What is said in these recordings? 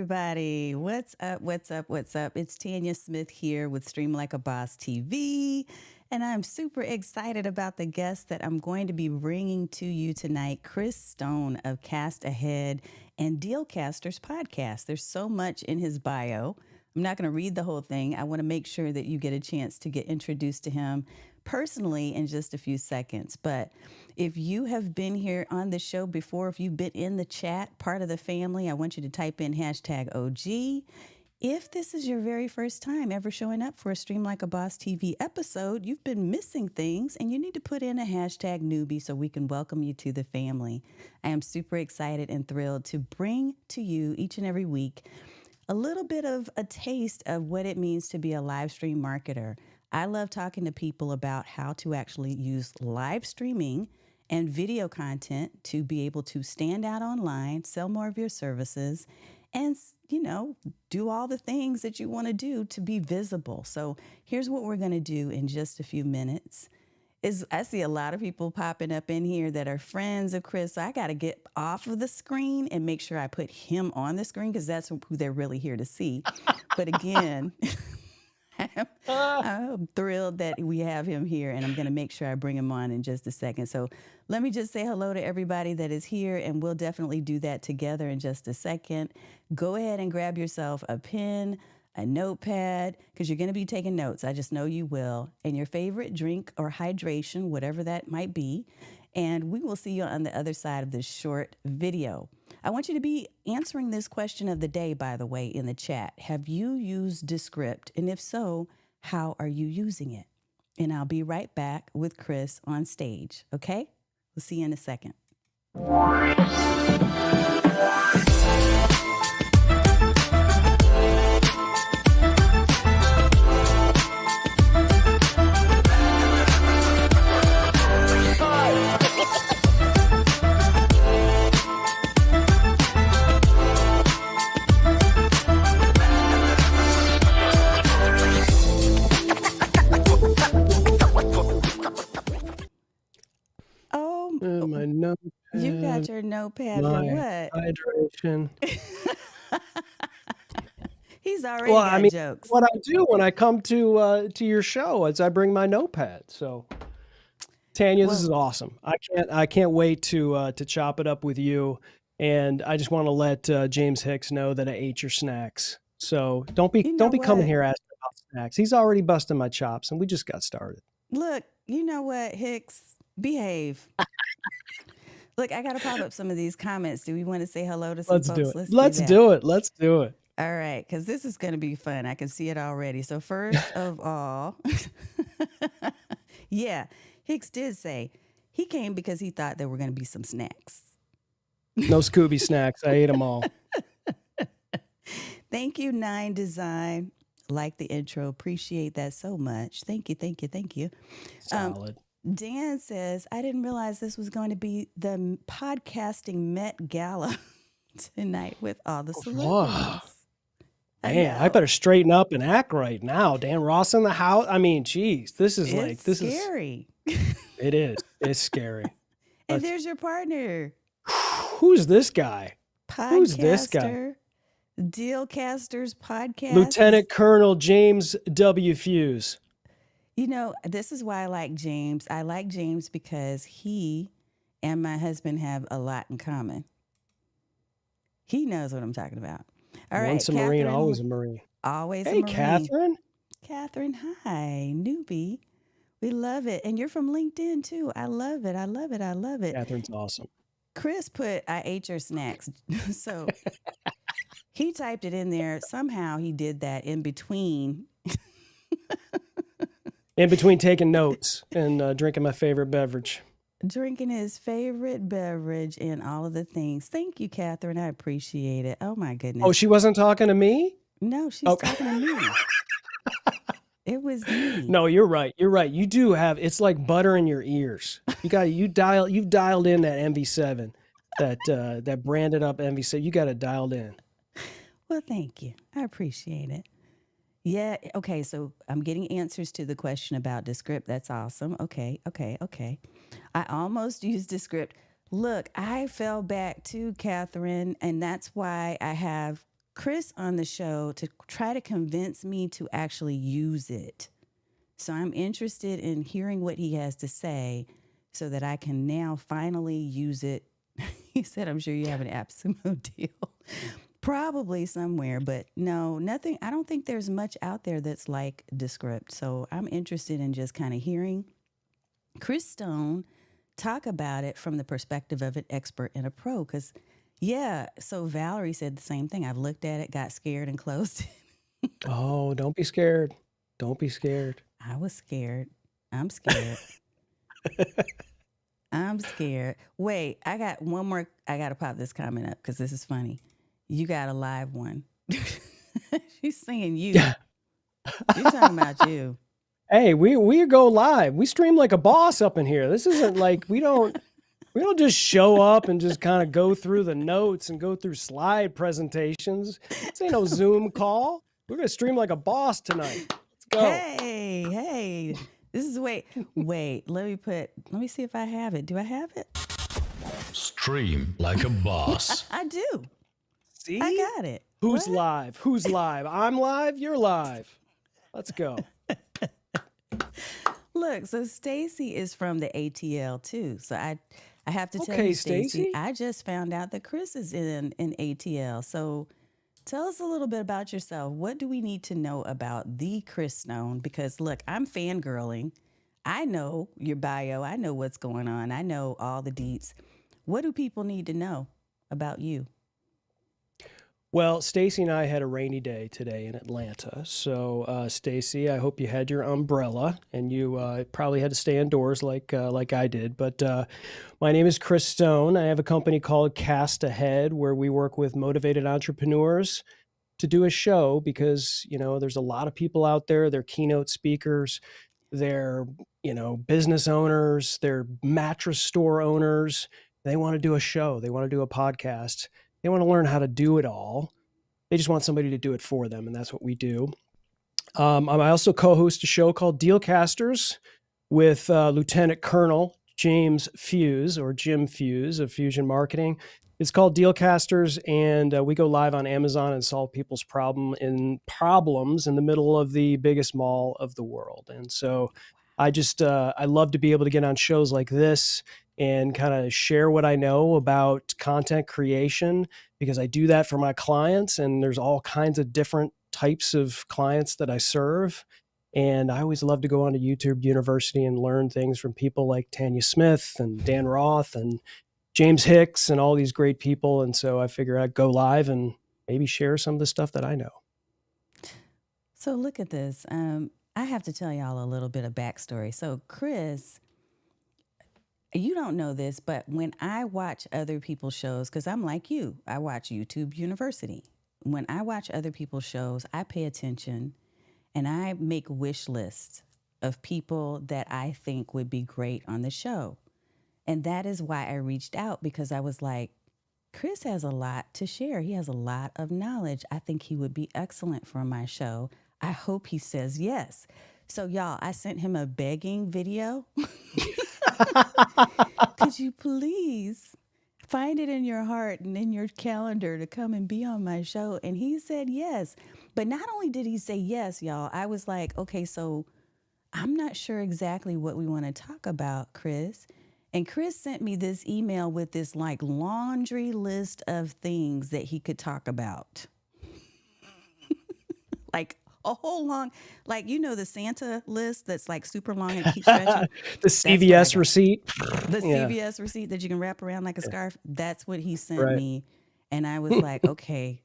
everybody. What's up? What's up? What's up? It's Tanya Smith here with Stream Like a Boss TV. And I'm super excited about the guest that I'm going to be bringing to you tonight, Chris Stone of Cast Ahead and Dealcasters podcast. There's so much in his bio. I'm not going to read the whole thing. I want to make sure that you get a chance to get introduced to him personally in just a few seconds. But if you have been here on the show before, if you've been in the chat, part of the family, I want you to type in hashtag OG. If this is your very first time ever showing up for a Stream Like a Boss TV episode, you've been missing things and you need to put in a hashtag newbie so we can welcome you to the family. I am super excited and thrilled to bring to you each and every week a little bit of a taste of what it means to be a live stream marketer. I love talking to people about how to actually use live streaming and video content to be able to stand out online, sell more of your services, and, do all the things that you want to do to be visible. So here's what we're going to do in just a few minutes. I see a lot of people popping up in here that are friends of Chris. So I got to get off of the screen and make sure I put him on the screen because that's who they're really here to see. But again, I'm thrilled that we have him here, and I'm going to make sure I bring him on in just a second. So let me just say hello to everybody that is here, and we'll definitely do that together in just a second. Go ahead and grab yourself a pen, a notepad, because you're going to be taking notes. I just know you will. And your favorite drink or hydration, whatever that might be. And we will see you on the other side of this short video. I want you to be answering this question of the day, by the way, in the chat. Have you used Descript? And if so, how are you using it? And I'll be right back with Chris on stage, okay? We'll see you in a second. My notepad. You got your notepad for what? Hydration. He's already got jokes. What I do when I come to your show is I bring my notepad. So, Tanya, this is awesome. I can't wait to chop it up with you. And I just want to let James Hicks know that I ate your snacks. So don't be coming here asking about snacks. He's already busting my chops, and we just got started. Look, you know what, Hicks? Behave. Look, I got to pop up some of these comments. Do we want to say hello to some folks? Let's do it. Let's do it. All right, because this is going to be fun. I can see it already. So first of all, yeah, Hicks did say he came because he thought there were going to be some snacks. No Scooby snacks. I ate them all. Thank you, Nine Design. Like the intro. Appreciate that so much. Thank you, thank you, thank you. Solid. Dan says, I didn't realize this was going to be the podcasting Met Gala tonight with all the celebrities. Whoa. Man, I better straighten up and act right now. Dan Ross in the house. I mean, geez, this is scary. It is. It's scary. And there's your partner. Who's this guy? Who's this guy? Dealcasters podcast. Lieutenant Colonel James W. Fuse. This is why I like James. I like James because he and my husband have a lot in common. He knows what I'm talking about. All right, Once a Marine, always a Marine. Always a Hey, Marine. Catherine. Catherine, hi, newbie. We love it. And you're from LinkedIn, too. I love it. I love it. I love it. Catherine's awesome. Chris put, I ate your snacks. So he typed it in there. Somehow he did that in between. In between taking notes and drinking my favorite beverage. Drinking his favorite beverage and all of the things. Thank you, Catherine. I appreciate it. Oh, my goodness. Oh, she wasn't talking to me? No, she's talking to me. It was me. No, you're right. You're right. You do have, it's like butter in your ears. You've dialed in that MV7, that branded up MV7. You got it dialed in. Well, thank you. I appreciate it. Yeah. Okay. So I'm getting answers to the question about Descript. That's awesome. Okay. I almost used Descript. Look, I fell back too, Catherine, and that's why I have Chris on the show to try to convince me to actually use it. So I'm interested in hearing what he has to say so that I can now finally use it. He said, I'm sure you have an AppSumo deal. Probably somewhere, but no, nothing. I don't think there's much out there that's like Descript. So I'm interested in just kind of hearing Chris Stone talk about it from the perspective of an expert and a pro. Because, yeah, so Valerie said the same thing. I've looked at it, got scared, and closed it. Oh, don't be scared. Don't be scared. I was scared. I'm scared. I'm scared. Wait, I got one more. I got to pop this comment up because this is funny. You got a live one. She's saying you. You're talking about you. Hey, we go live. We stream like a boss up in here. This isn't like we don't just show up and just kind of go through the notes and go through slide presentations. This ain't no Zoom call. We're gonna stream like a boss tonight. Let's go. Hey. This is wait. Let me see if I have it. Do I have it? Stream like a boss. I do. See? I got it. Who's What? live? Who's live? I'm live. You're live. Let's go. Look, so Stacy is from the ATL too. So I have to tell Okay, you, Stacy, Stacy. I just found out that Chris is in ATL. So tell us a little bit about yourself. What do we need to know about the Chris Stone? Because look, I'm fangirling. I know your bio. I know what's going on. I know all the deets. What do people need to know about you? Well, Stacy and I had a rainy day today in Atlanta. So, Stacy, I hope you had your umbrella and you probably had to stay indoors like I did. But my name is Chris Stone. I have a company called Cast Ahead where we work with motivated entrepreneurs to do a show because, there's a lot of people out there. They're keynote speakers. They're, business owners. They're mattress store owners. They want to do a show. They want to do a podcast. They want to learn how to do it all. They just want somebody to do it for them, and that's what we do. I also co-host a show called Dealcasters with Lieutenant Colonel James Fuse, or Jim Fuse of Fusion Marketing. It's called Dealcasters, and we go live on Amazon and solve people's problems in the middle of the biggest mall of the world. And so I love to be able to get on shows like this and kind of share what I know about content creation because I do that for my clients, and there's all kinds of different types of clients that I serve. And I always love to go onto YouTube University and learn things from people like Tanya Smith and Dan Roth and James Hicks and all these great people. And so I figure I'd go live and maybe share some of the stuff that I know. So look at this. I have to tell y'all a little bit of backstory. So Chris, you don't know this, but when I watch other people's shows, because I'm like you, I watch YouTube University. When I watch other people's shows, I pay attention and I make wish lists of people that I think would be great on the show. And that is why I reached out because I was like, Chris has a lot to share. He has a lot of knowledge. I think he would be excellent for my show. I hope he says yes. So y'all, I sent him a begging video. Could you please find it in your heart and in your calendar to come and be on my show? And he said yes. But not only did he say yes, y'all, I was like, okay, so I'm not sure exactly what we want to talk about, Chris. And Chris sent me this email with this like laundry list of things that he could talk about. Like a whole long, like, the Santa list that's like super long and keeps stretching. The CVS receipt. The CVS receipt that you can wrap around like a scarf. That's what he sent Right. me. And I was like, okay,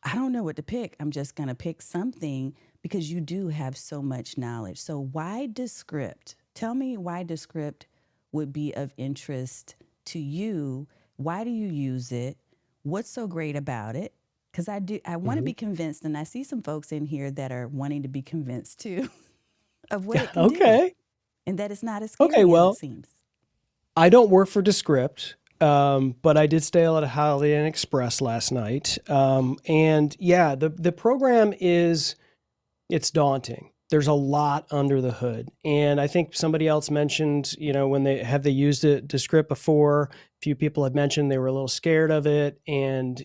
I don't know what to pick. I'm just going to pick something because you do have so much knowledge. So why Descript? Tell me why Descript would be of interest to you. Why do you use it? What's so great about it? Because I want to be convinced, and I see some folks in here that are wanting to be convinced too of what it can do, and that it's not as scary as it seems. I don't work for Descript, but I did stay at a Holiday Inn Express last night. And yeah, the program it's daunting. There's a lot under the hood. And I think somebody else mentioned, when they used it, Descript before, a few people had mentioned they were a little scared of it. And,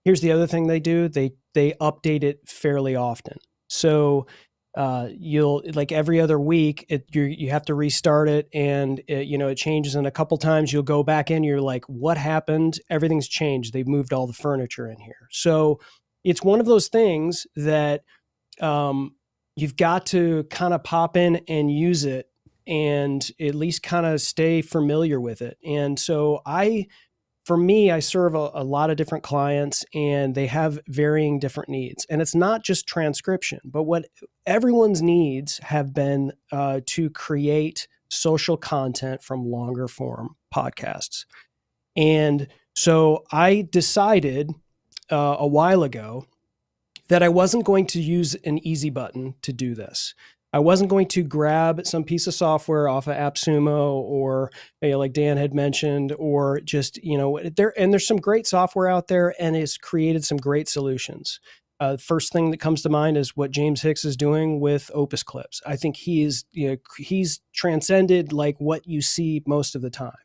Here's the other thing they do. They update it fairly often. So you'll, like, every other week, you have to restart it, and it changes. And a couple times you'll go back in, you're like, what happened? Everything's changed. They've moved all the furniture in here. So it's one of those things that you've got to kind of pop in and use it, and at least kind of stay familiar with it. And so for me, I serve a lot of different clients, and they have varying different needs. And it's not just transcription, but what everyone's needs have been to create social content from longer form podcasts. And so I decided a while ago that I wasn't going to use an easy button to do this. I wasn't going to grab some piece of software off of AppSumo, or like Dan had mentioned, or just, there's some great software out there, and it's created some great solutions. First thing that comes to mind is what James Hicks is doing with Opus Clips. I think he's transcended like what you see most of the time.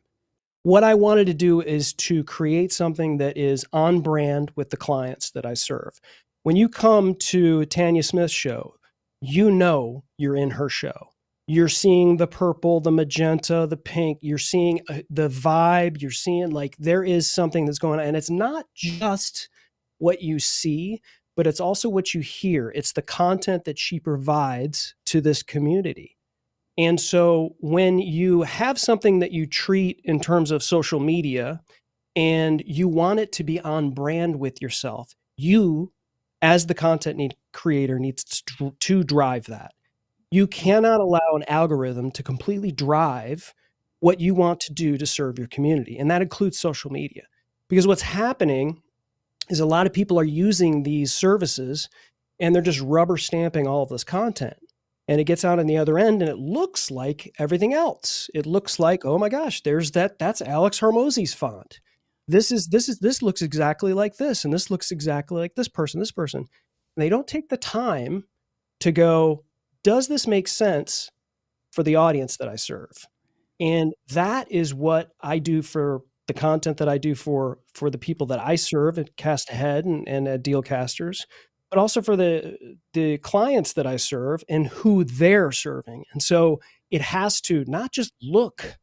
What I wanted to do is to create something that is on brand with the clients that I serve. When you come to Tanya Smith's show, you're in her show. You're seeing the purple, the magenta, the pink. You're seeing the vibe. You're seeing, like, there is something that's going on. And it's not just what you see, but it's also what you hear. It's the content that she provides to this community. And so when you have something that you treat in terms of social media, and you want it to be on brand with yourself, you, as the content creator, needs to drive that. You cannot allow an algorithm to completely drive what you want to do to serve your community. And that includes social media. Because what's happening is a lot of people are using these services, and they're just rubber stamping all of this content. And it gets out on the other end, and it looks like everything else. It looks like, oh my gosh, that's Alex Hormozy's font. This looks exactly like this, and this looks exactly like this person. And they don't take the time to go, does this make sense for the audience that I serve? And that is what I do for the content that I do for the people that I serve at Cast Ahead and at Dealcasters, but also for the clients that I serve and who they're serving. And so it has to not just look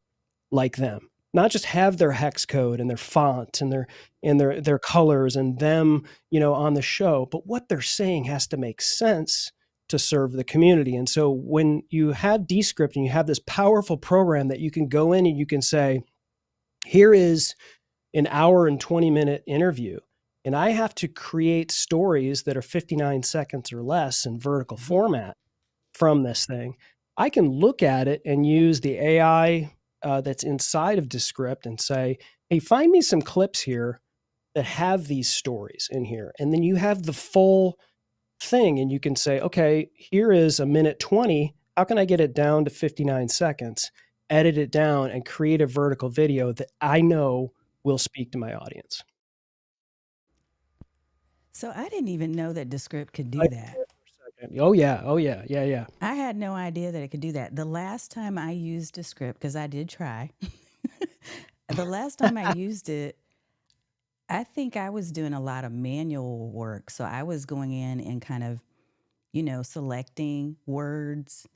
like them, not just have their hex code and their font and their colors and them, on the show, but what they're saying has to make sense to serve the community. And so when you have Descript and you have this powerful program that you can go in and you can say, here is an hour and 20-minute interview, and I have to create stories that are 59 seconds or less in vertical format from this thing, I can look at it and use the AI that's inside of Descript and say, hey, find me some clips here that have these stories in here. And then you have the full thing, and you can say, okay, here is a minute 20. How can I get it down to 59 seconds, edit it down, and create a vertical video that I know will speak to my audience? So I didn't even know that Descript could do Right that. there for a second. Oh yeah. Yeah. I had no idea that it could do that. The last time I used Descript, because I did try, the last time I used it, I think I was doing a lot of manual work. So I was going in and kind of, selecting words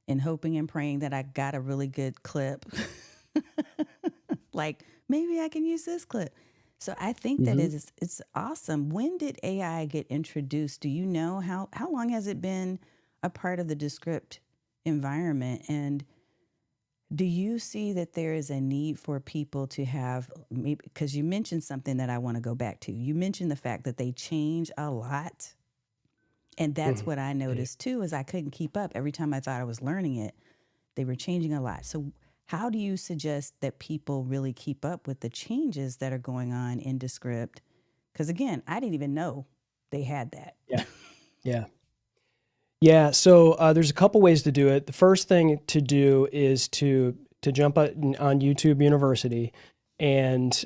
and hoping and praying that I got a really good clip. Like, maybe I can use this clip. So I think that Mhm. it's awesome. When did AI get introduced? Do you know how long has it been a part of the Descript environment? And do you see that there is a need for people to have, maybe because you mentioned something that I want to go back to. You mentioned the fact that they change a lot. And that's Mhm. what I Yeah. noticed too, is I couldn't keep up. Every time I thought I was learning it, they were changing a lot. So how do you suggest that people really keep up with the changes that are going on in Descript? Because again, I didn't even know they had that. Yeah. Yeah. Yeah. So there's a couple ways to do it. The first thing to do is to jump on YouTube University and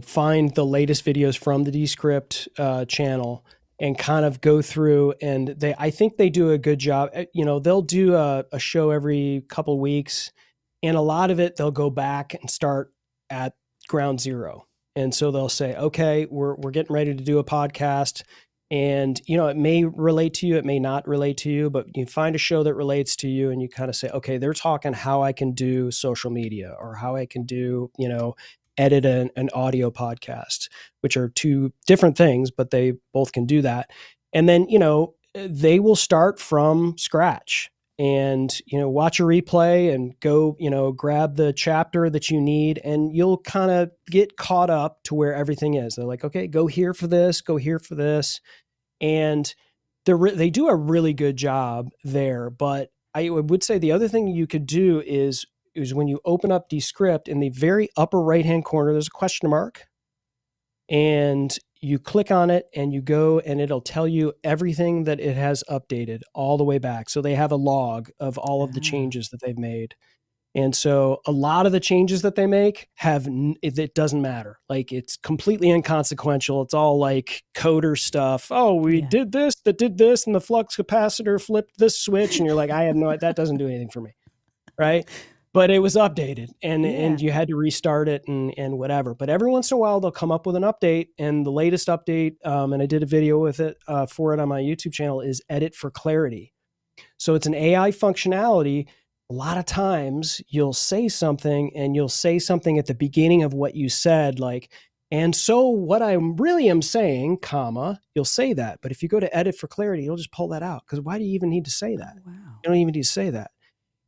find the latest videos from the Descript channel and kind of go through. And I think they do a good job. They'll do a show every couple of weeks, and a lot of it they'll go back and start at ground zero. And so they'll say, okay, we're getting ready to do a podcast. And, it may relate to you, it may not relate to you, but you find a show that relates to you and you kind of say, okay, they're talking how I can do social media or how I can do, edit an audio podcast, which are two different things, but they both can do that. And then, they will start from scratch and, watch a replay and go, grab the chapter that you need and you'll kind of get caught up to where everything is. They're like, okay, go here for this, go here for this. And they do a really good job there. But I would say the other thing you could do is when you open up Descript, in the very upper right-hand corner, there's a question mark. And you click on it and you go and it'll tell you everything that it has updated all the way back. So they have a log of all of the changes that they've made. And so a lot of the changes that they make it doesn't matter. Like it's completely inconsequential. It's all like coder stuff. Oh, we did this, that did this, and the flux capacitor flipped this switch. And you're like, that doesn't do anything for me. Right. But it was updated and you had to restart it and whatever. But every once in a while, they'll come up with an update. And the latest update, and I did a video with it for it on my YouTube channel, is Edit for Clarity. So it's an AI functionality. A lot of times you'll say something and you'll say something at the beginning of what you said, like, and so what I really am saying, comma, you'll say that. But if you go to Edit for Clarity, you'll just pull that out. Because why do you even need to say that? Wow. You don't even need to say that.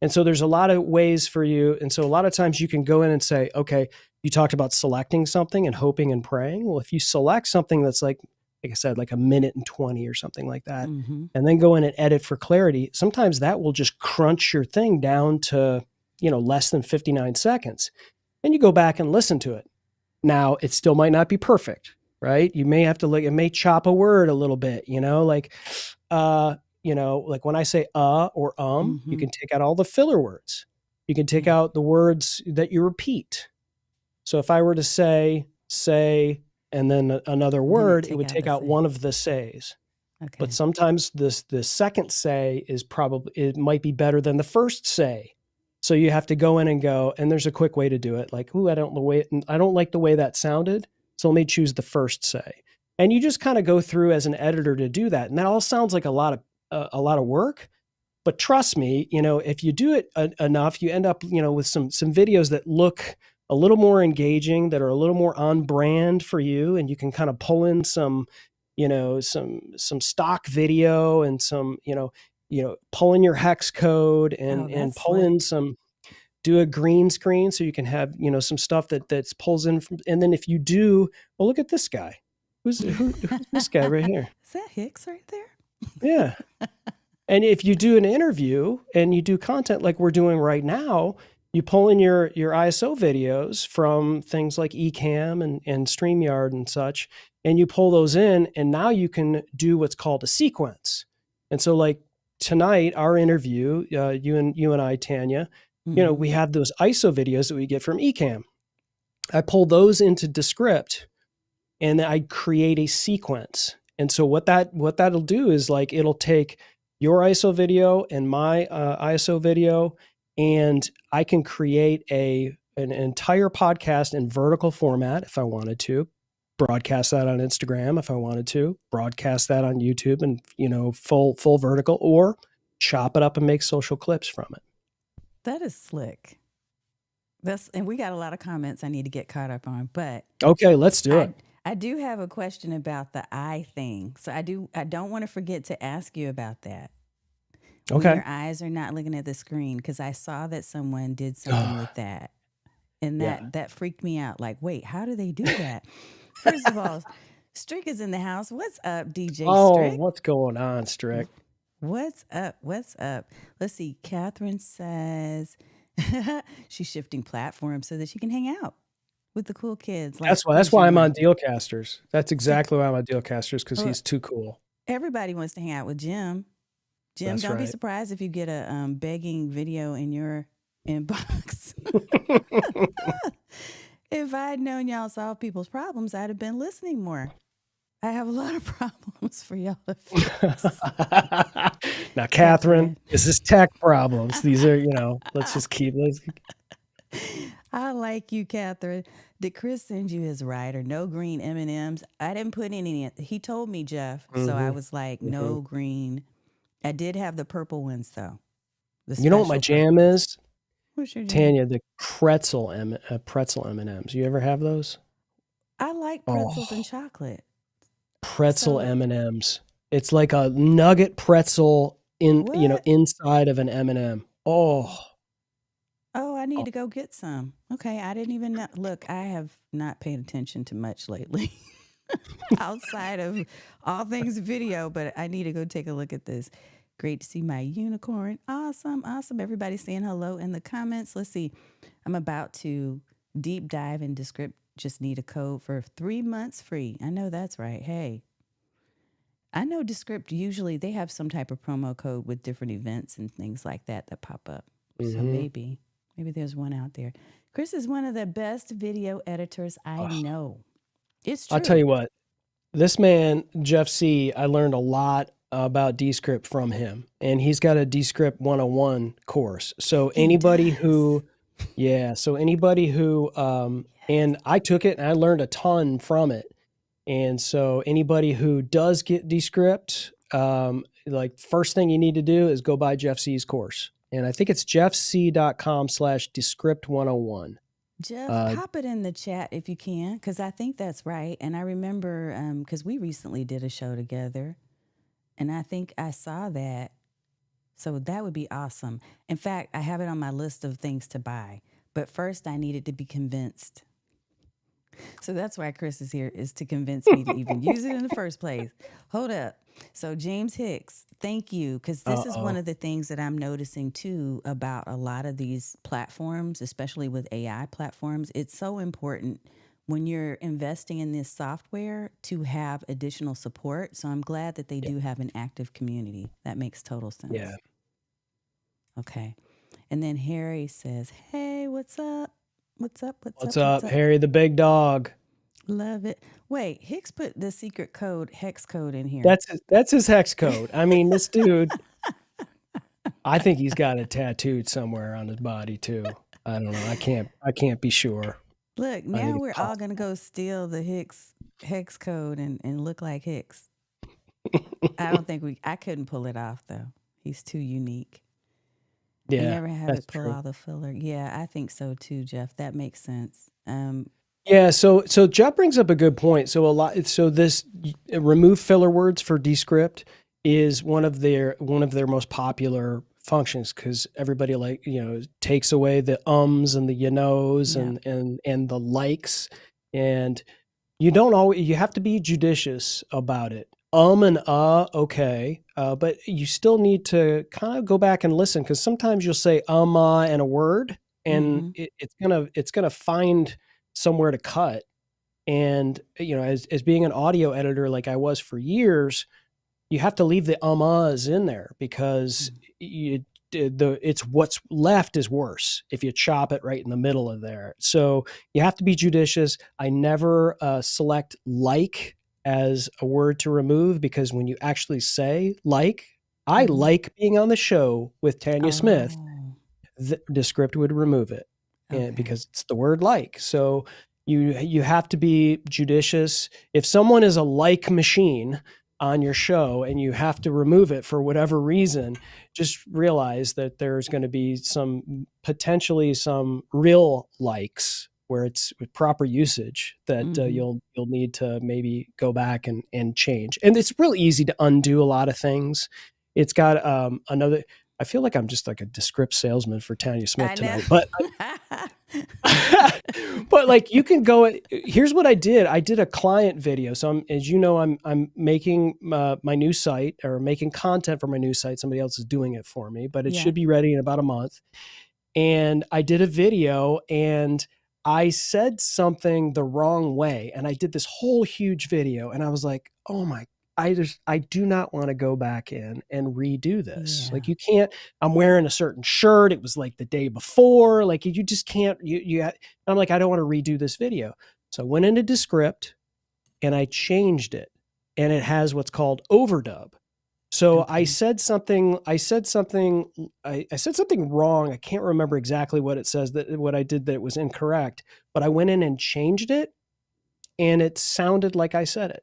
And so there's a lot of ways for you. And so a lot of times you can go in and say, okay, you talked about selecting something and hoping and praying. Well, if you select something that's like I said, like 1:20 or something like that, and then go in and Edit for Clarity, sometimes that will just crunch your thing down to, less than 59 seconds. And you go back and listen to it. Now, it still might not be perfect, right? You may have to it may chop a word a little bit, like when I say or you can take out all the filler words. You can take out the words that you repeat. So if I were to say, and then another word, it would take out one of the says. Okay. But sometimes the second say it might be better than the first say. So you have to go in and go, and there's a quick way to do it. Like, I don't like the way that sounded. So let me choose the first say. And you just kind of go through as an editor to do that. And that all sounds like a lot of work, but trust me, if you do it enough, you end up, with some videos that look a little more engaging, that are a little more on brand for you. And you can kind of pull in some stock video and some, pull in your hex code and pull in do a green screen so you can have, some stuff that's pulls in from, and then if you do, well, look at this guy. Who's this guy right here? Is that Hicks right there? Yeah. And if you do an interview and you do content like we're doing right now, you pull in your ISO videos from things like Ecamm and StreamYard and such, and you pull those in, and now you can do what's called a sequence. And so like tonight, our interview, you and I, Tanya, we have those ISO videos that we get from Ecamm. I pull those into Descript and I create a sequence. And so what that'll do is like, it'll take your ISO video and my ISO video, and I can create an entire podcast in vertical format if I wanted to, broadcast that on Instagram if I wanted to, broadcast that on YouTube and, full vertical, or chop it up and make social clips from it. That is slick. And we got a lot of comments I need to get caught up on, but okay, let's do it. I do have a question about the eye thing. So I don't want to forget to ask you about that. Okay. When your eyes are not looking at the screen, because I saw that someone did something with that. And that freaked me out. Like, wait, how do they do that? First of all, Strick is in the house. What's up, DJ Strick? Oh, what's going on, Strick? What's up? Let's see. Catherine says she's shifting platforms so that she can hang out with the cool kids. Like that's why I'm on Dealcasters. That's exactly why I'm on Dealcasters, because he's too cool. Everybody wants to hang out with Jim. Jim, don't be surprised if you get a begging video in your inbox. If I had known y'all solve people's problems, I'd have been listening more. I have a lot of problems for y'all to fix. Now, Catherine, this is tech problems. These are, let's just keep. I like you, Catherine. Did Chris send you his writer? No green M&Ms. I didn't put any in. He told me, Jeff. So I Mm-hmm. was like, Mm-hmm. no green. I did have the purple ones though. The You know what my special jam purple ones. is, What's your jam? Tanya? The pretzel M&Ms. You ever have those? I like pretzels and Oh, chocolate. pretzel So M&Ms. It's like a nugget pretzel what? inside of an M&M. Oh, Oh, I need oh, to go get some. Okay, I didn't even know. Look, I have not paid attention to much lately outside of all things video, but I need to go take a look at this. Great to see my unicorn. Awesome, awesome. Everybody saying hello in the comments. Let's see. I'm about to deep dive into Descript. Just need a code for 3 months free. I know that's right. Hey, I know Descript usually they have some type of promo code with different events and things like that that pop up. So mm-hmm. maybe there's one out there. Chris is one of the best video editors I Oh, know. It's I'll tell true. you what. This man, Jeff C., I learned a lot about Descript from him, and he's got a Descript 101 course. So He does. anybody who, and Yes. I took it and I learned a ton from it. And so anybody who does get Descript, like first thing you need to do is go buy Jeff C's course. And I think it's jeffc.com/Descript 101. Jeff, pop it in the chat if you can, because I think that's right. And I remember because we recently did a show together, and I think I saw that. So that would be awesome. In fact, I have it on my list of things to buy. But first, I needed to be convinced. So that's why Chris is here, is to convince me to even use it in the first place. Hold up. So, James Hicks, thank you. Because this is one Uh-oh. of the things that I'm noticing too about a lot of these platforms, especially with AI platforms. It's so important when you're investing in this software to have additional support. So, I'm glad that they Yeah. do have an active community. That makes total Yeah. sense. Okay. And then Harry says, hey, what's up? What's up? What's What's up? What's up, up? Harry the big dog? Love it. Wait, Hicks put the secret code, hex code in here. That's his hex code. I mean, this dude, I think he's got it tattooed somewhere on his body too. I don't know. I can't be sure. Look, I now think it's we're all going to go steal the Hicks hex code and look like Hicks. I don't think I couldn't pull it off though. He's too unique. And Yeah, never have that's it pull true. all the filler. Yeah, I think so too, Jeff. That makes sense. Yeah, so Jeff brings up a good point. So this remove filler words for Descript is one of their most popular functions because everybody takes away the ums and the you knows Yeah. and the likes, and you have to be judicious about it. And okay, but you still need to kind of go back and listen because sometimes you'll say and a word, and Mm-hmm. it's gonna find somewhere to cut. And as being an audio editor like I was for years, you have to leave the uhs in there because it's what's left is worse if you chop it right in the middle of there. So you have to be judicious. I never select like as a word to remove because when you actually say like, I Mm-hmm. like being on the show with Tanya Smith, Oh, the script would remove it, and okay. because it's the word like. So you have to be judicious. If someone is a like machine on your show and you have to remove it for whatever reason, just realize that there's going to be potentially some real likes where it's with proper usage that Mm-hmm. you'll need to maybe go back and change. And it's real easy to undo a lot of things. It's got another. I feel like I'm just like a Descript salesman for Tanya Smith I know. tonight, but but like you can go. Here's what I did. I did a client video. So as you know, I'm making my new site or making content for my new site. Somebody else is doing it for me, but it Yeah. should be ready in about a month. And I did a video and I said something the wrong way. And I did this whole huge video and I was like, oh my, I do not want to go back in and redo this. Like Yeah. you can't, I'm wearing a certain shirt. It was like the day before, like you just can't, I'm like, I don't want to redo this video. So I went into Descript and I changed it and it has what's called Overdub. So Okay. I said something wrong. I can't remember exactly what it says, that what I did that was incorrect, but I went in and changed it and it sounded like I said it.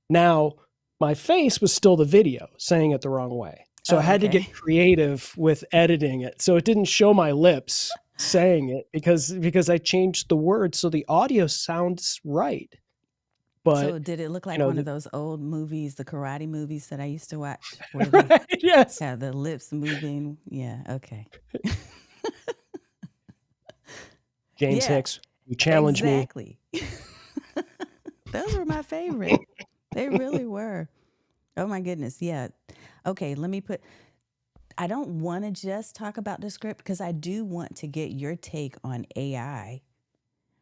Now, my face was still the video saying it the wrong way. So I Oh, had to get okay. creative with editing it. So it didn't show my lips saying it because I changed the words so the audio sounds right. But So did it look you like know, one of those old movies, the karate movies that I used to watch, where they right? Yes. have the lips moving? Yeah. Okay. James Yeah. Hicks, you challenge me. Exactly. Those were my favorite. They really were. Oh my goodness. Yeah. Okay. I don't want to just talk about Descript because I do want to get your take on AI,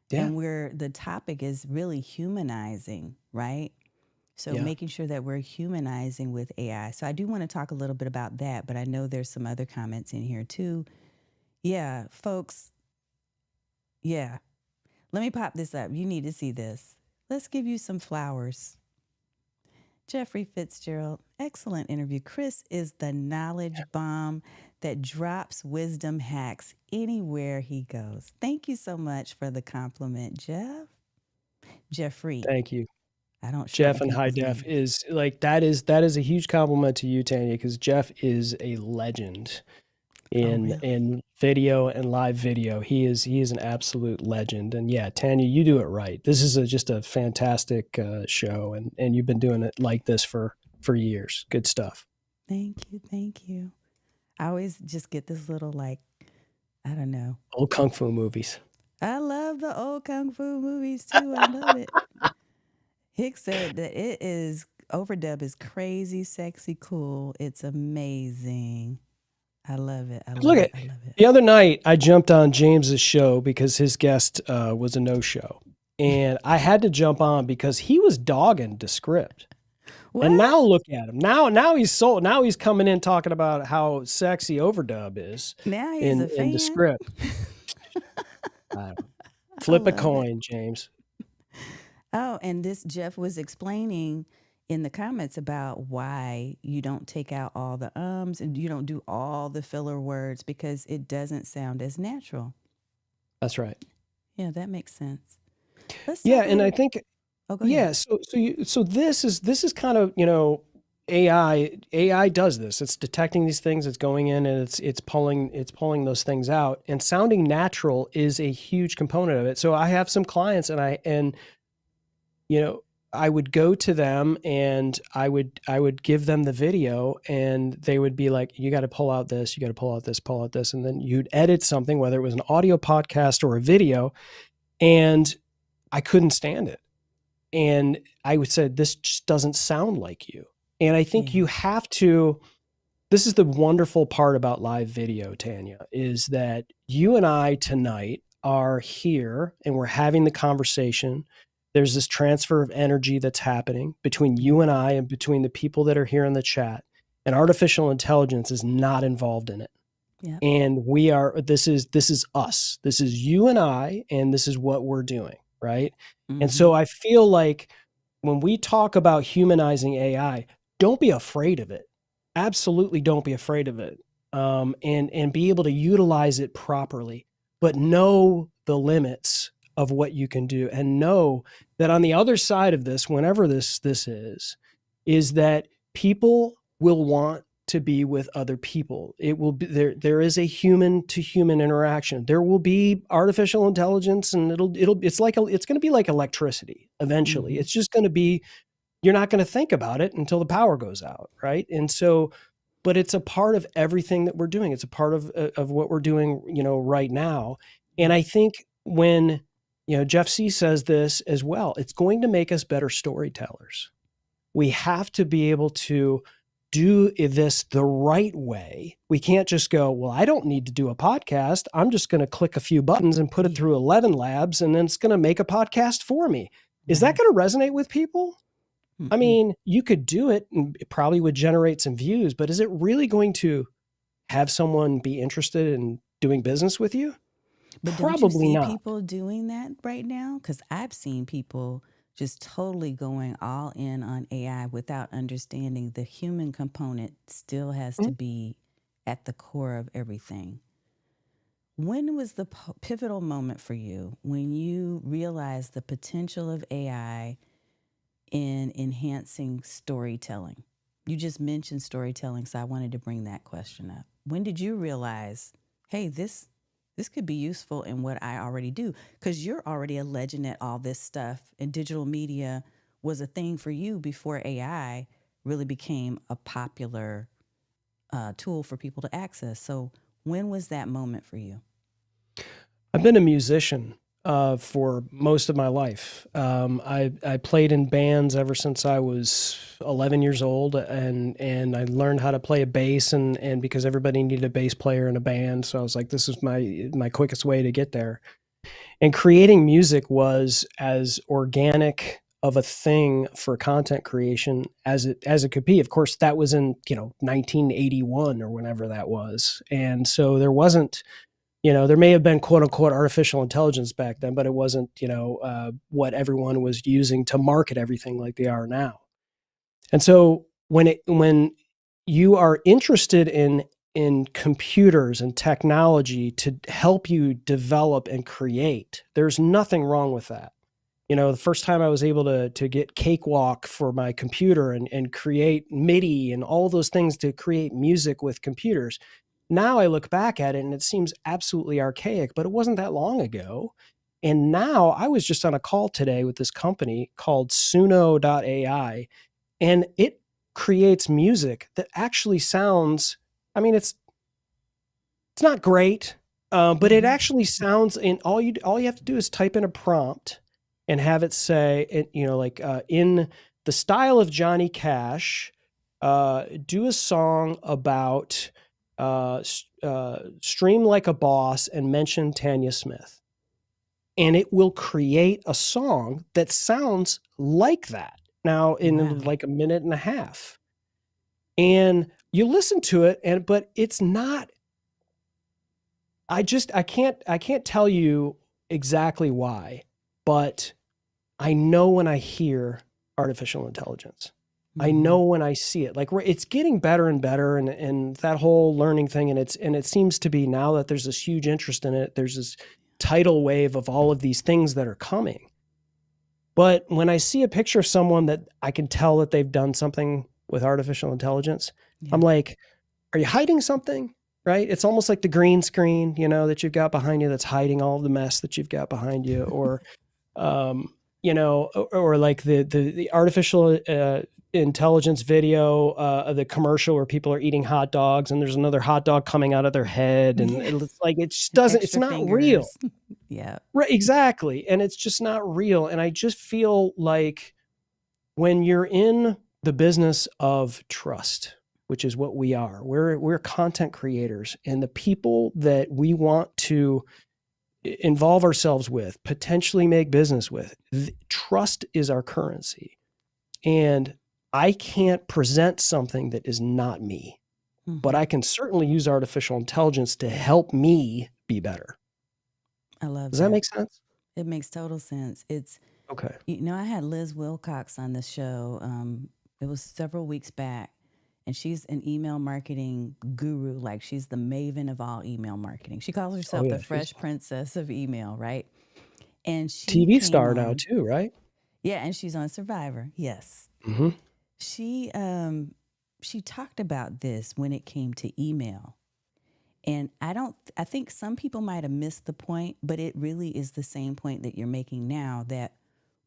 Yeah. and where the topic is really humanizing, right? So Yeah. making sure that we're humanizing with AI. So I do want to talk a little bit about that, but I know there's some other comments in here too. Yeah, folks. Yeah. Let me pop this up. You need to see this. Let's give you some flowers. Jeffrey Fitzgerald, excellent interview. Chris is the knowledge bomb that drops wisdom hacks anywhere he goes. Thank you so much for the compliment, Jeff. Jeffrey. Thank you. I don't Jeff shorten and High people's Def names. is like, that is a huge compliment to you, Tanya, because Jeff is a legend Oh, in really? video and live video. He is an absolute legend. And yeah, Tanya, you do it right. This is just a fantastic show, and you've been doing it like this for years. Good stuff. Thank you. Thank you. I always just get this little, like, I don't know. Old kung fu movies. I love the old Kung Fu movies too. I love it. Hicks said that Overdub is crazy, sexy, cool. It's amazing. I love it. I love Look it. at I love it. the other night, I jumped on James's show because his guest was a no-show, and I had to jump on because he was dogging Descript. And What? now look at him. Now he's sold. Now he's coming in talking about how sexy Overdub is Now he's a in fan? Descript. I Flip a love it. coin, James. Oh, and this Jeff was explaining in the comments about why you don't take out all the ums and you don't do all the filler words because it doesn't sound as natural. That's right. Yeah, that makes sense. Let's Yeah, talk a and I little. think Oh, go ahead. yeah. So this is kind of, AI does this. It's detecting these things. It's going in and it's pulling those things out. And sounding natural is a huge component of it. So I have some clients, and I would go to them and I would give them the video, and they would be like, you got to pull out this, you got to pull out this. And then you'd edit something, whether it was an audio podcast or a video, and I couldn't stand it. And I would say, this just doesn't sound like you. And I think Yeah. you have to, this is the wonderful part about live video, Tanya, is that you and I tonight are here and we're having the conversation. There's this transfer of energy that's happening between Yeah. you and I and between the people that are here in the chat. And artificial intelligence is not involved in it. Yeah. And this is us. This is you and I, and this is what we're doing, right? Mm-hmm. And so I feel like when we talk about humanizing AI, don't be afraid of it. Absolutely don't be afraid of it. And be able to utilize it properly, but know the limits of what you can do, and know that on the other side of this, whenever this is that people will want to be with other people. It will be there is a human to human interaction. There will be artificial intelligence, and it's going to be like electricity eventually. Mm-hmm. It's just going to be, you're not going to think about it until the power goes out, right? And so, but it's a part of everything that we're doing. It's a part of what we're doing, right now. And I think when, Jeff C says this as well, it's going to make us better storytellers. We have to be able to do this the right way. We can't just go, well, I don't need to do a podcast. I'm just going to click a few buttons and put it through 11 labs, and then it's going to make a podcast for me. Is that going to resonate with people? I mean, you could do it and it probably would generate some views, but is it really going to have someone be interested in doing business with you? But don't you Probably see not. people doing that right now? Because I've seen people just totally going all in on AI without understanding the human component still has to Mhm. be at the core of everything. When was the pivotal moment for you when you realized the potential of AI in enhancing storytelling? You just mentioned storytelling, so I wanted to bring that question up. When did you realize, hey, this could be useful in what I already do? Because you're already a legend at all this stuff, and digital media was a thing for you before AI really became a popular tool for people to access. So, when was that moment for you? I've been a musician for most of my life. I played in bands ever since I was 11 years old, and I learned how to play a bass, and because everybody needed a bass player in a band, so I was like, this is my quickest way to get there. And creating music was as organic of a thing for content creation as it could be. Of course, that was in 1981 or whenever that was, and so there wasn't, there may have been quote unquote artificial intelligence back then, but it wasn't, what everyone was using to market everything like they are now. And so when you are interested in computers and technology to help you develop and create, there's nothing wrong with that. The first time I was able to get Cakewalk for my computer and create MIDI and all those things to create music with computers. Now I look back at it and it seems absolutely archaic, but it wasn't that long ago. And now I was just on a call today with this company called Suno.ai, and it creates music that actually sounds, I mean, it's not great, but it Mm-hmm. actually sounds, and all you have to do is type in a prompt and have it say, in the style of Johnny Cash, do a song about stream like a boss and mention Tanya Smith, and it will create a song that sounds like that. Now in Wow. like a minute and a half, and you listen to it, but it's not. I can't tell you exactly why, but I know when I hear artificial intelligence. I Mm-hmm. know when I see it. Like it's getting better and better, and that whole learning thing, and it seems to be now that there's this huge interest in it. There's this tidal wave of all of these things that are coming. But when I see a picture of someone that I can tell that they've done something with artificial intelligence, I'm Yeah. like, are you hiding something? Right? It's almost like the green screen, that you've got behind you that's hiding all of the mess that you've got behind you, or or like the artificial intelligence video of the commercial where people are eating hot dogs and there's another hot dog coming out of their head, and Yeah. it's like it just And doesn't. It's extra not real. fingers. Yeah. Right? Exactly, and it's just not real. And I just feel like when you're in the business of trust, which is what we are, we're content creators, and the people that we want to involve ourselves with, potentially make business with, trust is our currency. And I can't present something that is not me, but Mm-hmm. I can certainly use artificial intelligence to help me be better. I love Does that that. make sense? It makes total sense. Okay. I had Liz Wilcox on the show. It was several weeks back, and she's an email marketing guru. Like she's the maven of all email marketing. She calls Oh herself the yeah, she's fresh princess of email, right? And she TV came star now on. too, right? Yeah, and she's on Survivor. Yes. Mm-hmm. She um she talked about this when it came to email. And I think some people might have missed the point, but it really is the same point that you're making now, that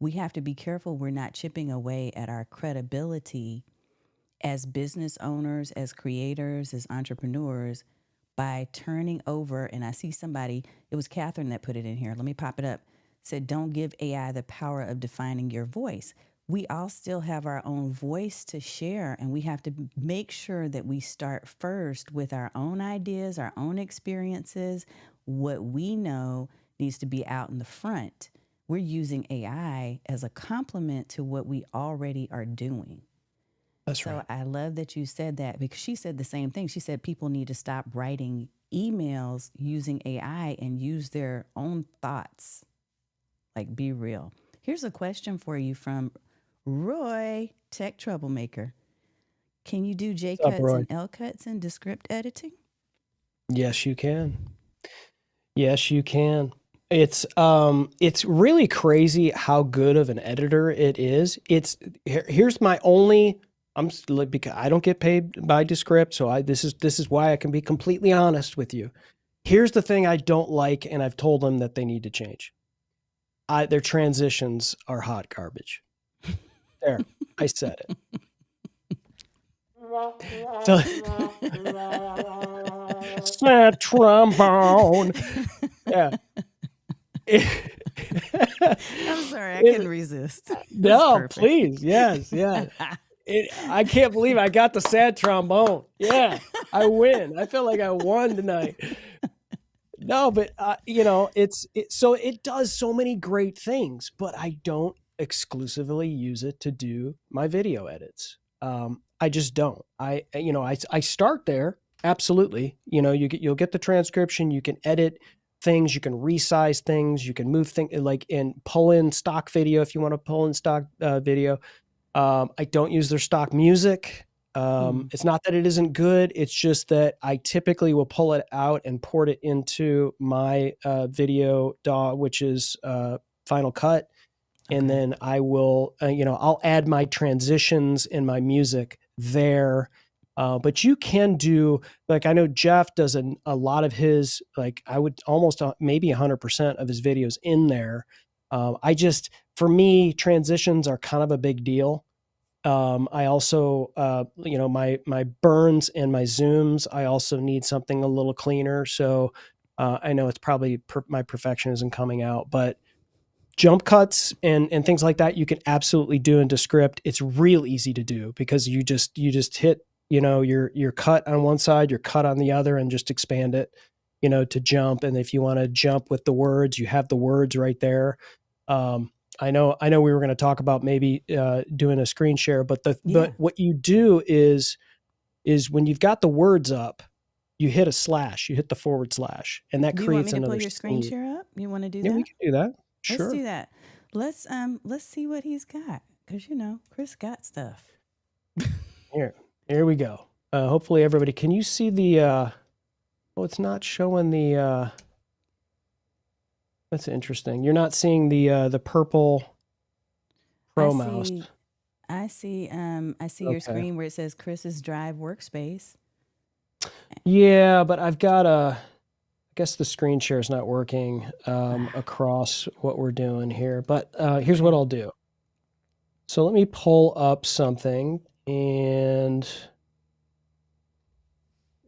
we have to be careful we're not chipping away at our credibility as business owners, as creators, as entrepreneurs by turning over. And I see somebody, it was Catherine that put it in here. Let me pop it up. Said, don't give AI the power of defining your voice. We all still have our own voice to share, and we have to make sure that we start first with our own ideas, our own experiences. What we know needs to be out in the front. We're using AI as a complement to what we already are doing. That's So right. I love that you said that, because she said the same thing. She said people need to stop writing emails using AI and use their own thoughts. Like, be real. Here's a question for you from Roy, Tech Troublemaker. Can you do J What's up, cuts Roy? and L cuts in Descript editing? Yes, you can. Yes, you can. It's really crazy how good of an editor it is. Here's my only because I don't get paid by Descript, so this is why I can be completely honest with you. Here's the thing I don't like, and I've told them that they need to change. Their transitions are hot garbage. There, I said it. So, sad trombone. Yeah. I'm sorry, I couldn't resist. No, please. Yes, yeah. I can't believe I got the sad trombone. Yeah, I win. I feel like I won tonight. No, but so it does so many great things, but I don't exclusively use it to do my video edits. I just don't. I start there. Absolutely. You'll get the transcription. You can edit things. You can resize things. You can move things and pull in stock video if you want to pull in stock video. I don't use their stock music. It's not that it isn't good. It's just that I typically will pull it out and port it into my video DAW, which is Final Cut. Okay. And then I will, I'll add my transitions and my music there. But you can do, I know Jeff does a lot of his, I would almost maybe 100% of his videos in there. For me, transitions are kind of a big deal. I also, my burns and my zooms, I also need something a little cleaner. So I know it's probably my perfectionism coming out, but jump cuts and things like that, you can absolutely do in Descript. It's real easy to do because you just hit, your cut on one side, your cut on the other, and just expand it, to jump. And if you want to jump with the words, you have the words right there. I know we were going to talk about maybe doing a screen share, but but what you do is when you've got the words up, you hit a slash, you hit the /, and that creates another. You want me to pull your screen share up? You want to do that? Yeah, we can do that. Sure. Let's do that. Let's see what he's got, because Chris got stuff. Here we go. Hopefully everybody, can you see the? It's not showing the. That's interesting. You're not seeing the purple Pro mouse. I see your screen where it says Chris's Drive workspace. Yeah, but I've got I guess the screen share is not working across what we're doing here. But here's what I'll do. So let me pull up something and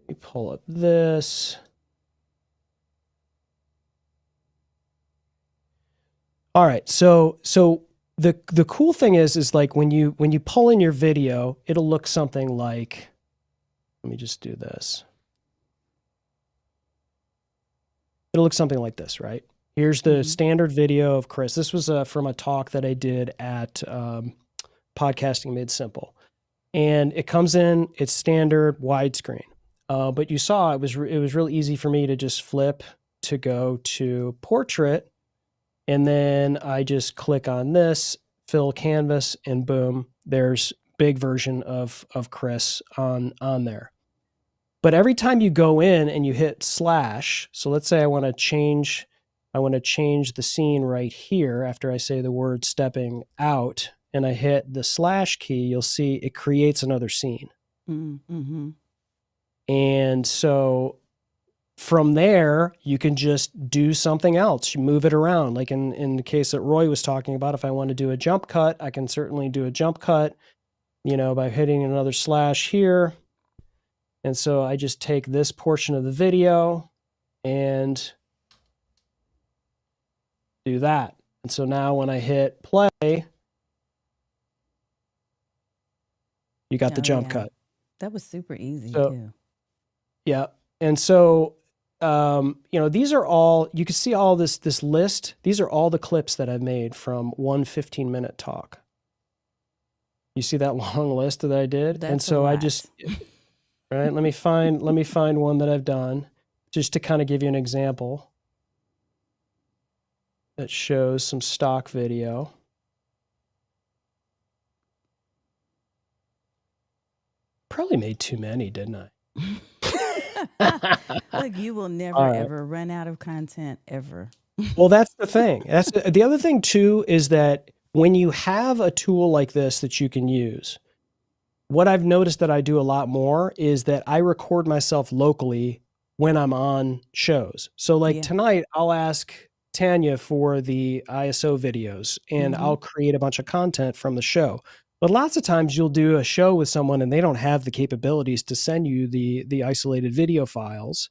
let me pull up this. All right, so the cool thing is like when you pull in your video, it'll look something like. Let me just do this. It'll look something like this, right? Here's the standard video of Chris. This was from a talk that I did at Podcasting Made Simple, and it comes in. It's standard widescreen, but you saw it was real easy for me to just flip to go to portrait. And then I just click on this, fill canvas, and boom, there's big version of Chris on there. But every time you go in and you hit /, so let's say I want to change the scene right here after I say the word stepping out, and I hit the / key, you'll see it creates another scene. Mm-hmm. And so from there, you can just do something else. You move it around. Like in the case that Roy was talking about, if I want to do a jump cut, I can certainly do a jump cut, by hitting another / here. And so I just take this portion of the video and do that. And so now when I hit play, you got the jump cut. That was super easy too. Yeah. And so these are all, you can see all this list. These are all the clips that I've made from one 15-minute talk. You see that long list that I did? That's and so I just, right, let me find one that I've done just to kind of give you an example that shows some stock video. probably made too many, didn't I? Look, you will never All right. ever run out of content ever. Well, that's the thing. That's the other thing too, is that when you have a tool like this that you can use, what I've noticed that I do a lot more is that I record myself locally when I'm on shows. So like Yeah. tonight, I'll ask Tanya for the ISO videos and I'll create a bunch of content from the show. But lots of times you'll do a show with someone and they don't have the capabilities to send you the isolated video files.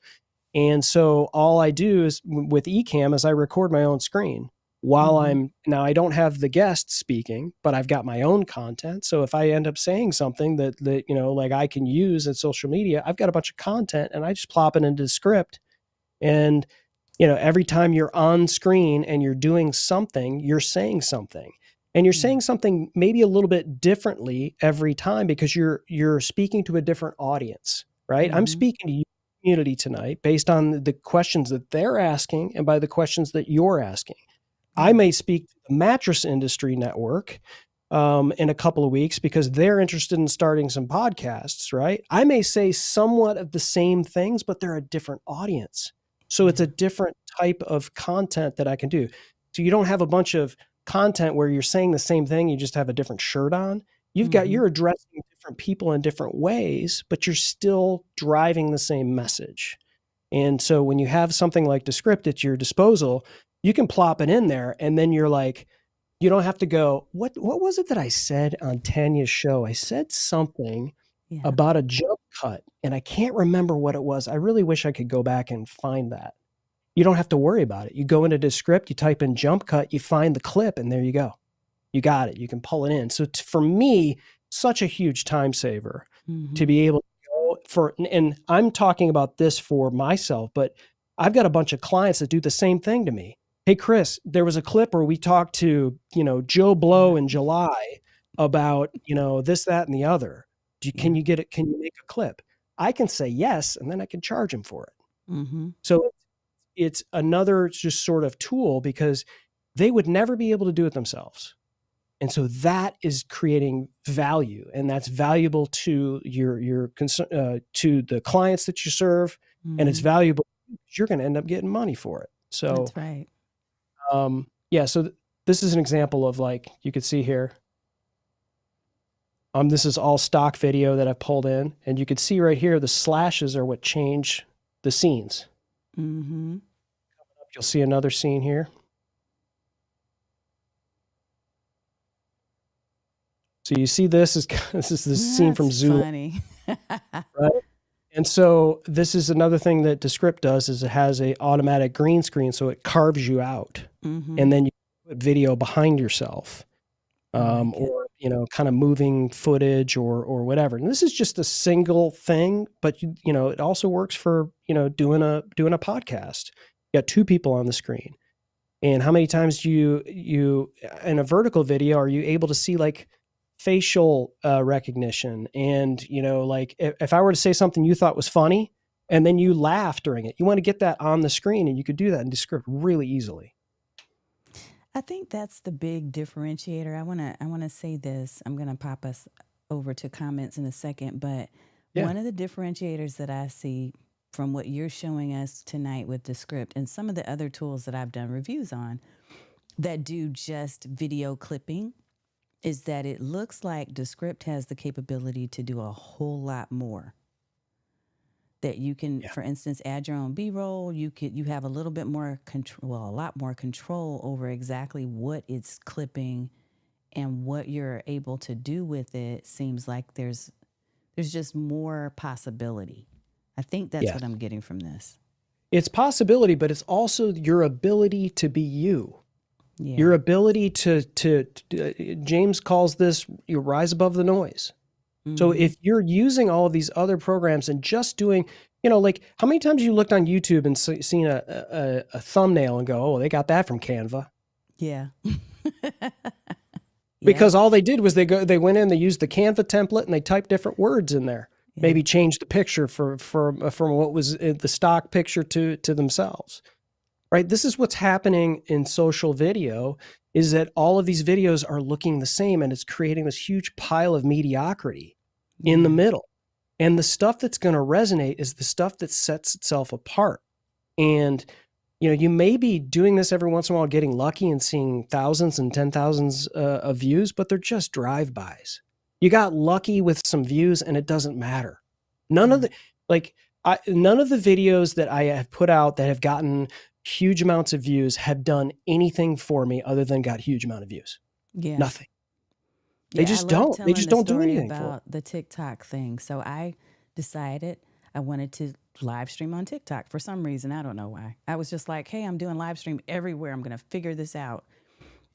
And so all I do is with Ecamm is I record my own screen while now I don't have the guest speaking, but I've got my own content. So if I end up saying something that like I can use in social media, I've got a bunch of content and I just plop it into Descript. And every time you're on screen and you're doing something, you're saying something. And you're saying something maybe a little bit differently every time because you're speaking to a different audience, right? I'm speaking to you community tonight based on the questions that they're asking and by the questions that you're asking. I may speak to the mattress industry network in a couple of weeks because they're interested in starting some podcasts, right? I may say somewhat of the same things, but they're a different audience. So it's a different type of content that I can do. So you don't have a bunch of content where you're saying the same thing, you just have a different shirt on. You're addressing different people in different ways, but you're still driving the same message. And so when you have something like Descript at your disposal, you can plop it in there and then you're like, you don't have to go, what was it that I said on Tanya's show? I said something about a jump cut and I can't remember what it was. I really wish I could go back and find that. You don't have to worry about it. You go into Descript, you type in jump cut, you find the clip and there you go. You got it. You can pull it in. So for me, such a huge time saver to be able to go and I'm talking about this for myself, but I've got a bunch of clients that do the same thing to me. Hey, Chris, there was a clip where we talked to, Joe Blow in July about, this, that, and the other. Can you get it? Can you make a clip? I can say yes, and then I can charge him for it. So it's another just sort of tool because they would never be able to do it themselves. And so that is creating value, and that's valuable to your to the clients that you serve, and it's valuable because you're going to end up getting money for it. So that's right. So this is an example of like you could see here. This is all stock video that I pulled in, and you could see right here the slashes are what change the scenes. Coming up, you'll see another scene here. So you see this is the scene from Zoo. Funny. Right? And so this is another thing that Descript does is it has a automatic green screen, so it carves you out, and then you put video behind yourself, or kind of moving footage or whatever. And this is just a single thing, but it also works for doing a podcast. You got two people on the screen, and how many times you in a vertical video are you able to see like facial recognition and like if I were to say something you thought was funny and then you laugh during it, you want to get that on the screen, and you could do that in Descript really easily. I think that's the big differentiator. I want to say this. I'm going to pop us over to comments in a second, but one of the differentiators that I see from what you're showing us tonight with Descript and some of the other tools that I've done reviews on that do just video clipping is that it looks like Descript has the capability to do a whole lot more. That you can, for instance, add your own B-roll. You have a little bit more control, well, a lot more control over exactly what it's clipping and what you're able to do with it. Seems like there's just more possibility. I think that's what I'm getting from this. It's possibility, but it's also your ability to be you. Yeah. Your ability to James calls this, you rise above the noise. So if you're using all of these other programs and just doing, like how many times you looked on YouTube and seen a thumbnail and go, oh, they got that from Canva. Yeah. Because all they did was they went in, they used the Canva template and they typed different words in there. Yeah. Maybe changed the picture from what was the stock picture to themselves. Right? This is what's happening in social video is that all of these videos are looking the same and it's creating this huge pile of mediocrity in the middle. And the stuff that's going to resonate is the stuff that sets itself apart. And, you may be doing this every once in a while, getting lucky and seeing thousands and 10,000s of views, but they're just drive-bys. You got lucky with some views and it doesn't matter. None of the videos that I have put out that have gotten huge amounts of views have done anything for me other than got huge amount of views. Yeah. Nothing. Yeah, They just don't. They just don't do anything for about the TikTok thing. So I decided I wanted to live stream on TikTok for some reason. I don't know why. I was just like, hey, I'm doing live stream everywhere. I'm going to figure this out.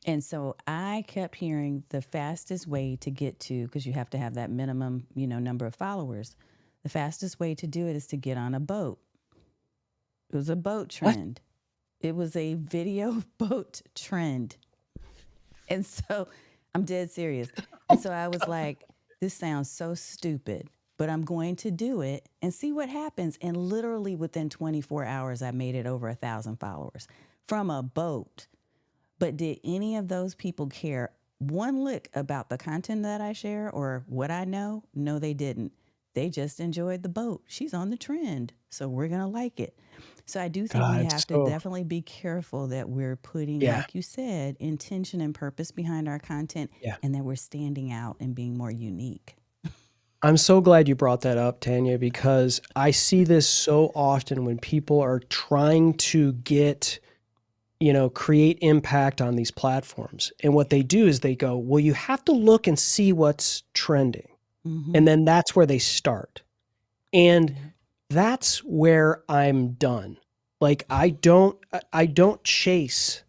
And so I kept hearing the fastest way to get to, because you have to have that minimum, number of followers. The fastest way to do it is to get on a boat. It was a boat trend. It was a video boat trend. And so I'm dead serious. And so I was like, this sounds so stupid, but I'm going to do it and see what happens. And literally within 24 hours, I made it over 1,000 followers from a boat. But did any of those people care one lick about the content that I share or what I know? No, they didn't. They just enjoyed the boat. She's on the trend, so we're going to like it. So I do think we have to definitely be careful that we're putting, like you said, intention and purpose behind our content, and that we're standing out and being more unique. I'm so glad you brought that up, Tanya, because I see this so often when people are trying to create impact on these platforms. And what they do is they go, well, you have to look and see what's trending. Mm-hmm. And then that's where they start. And that's where I'm done. Like I don't chase.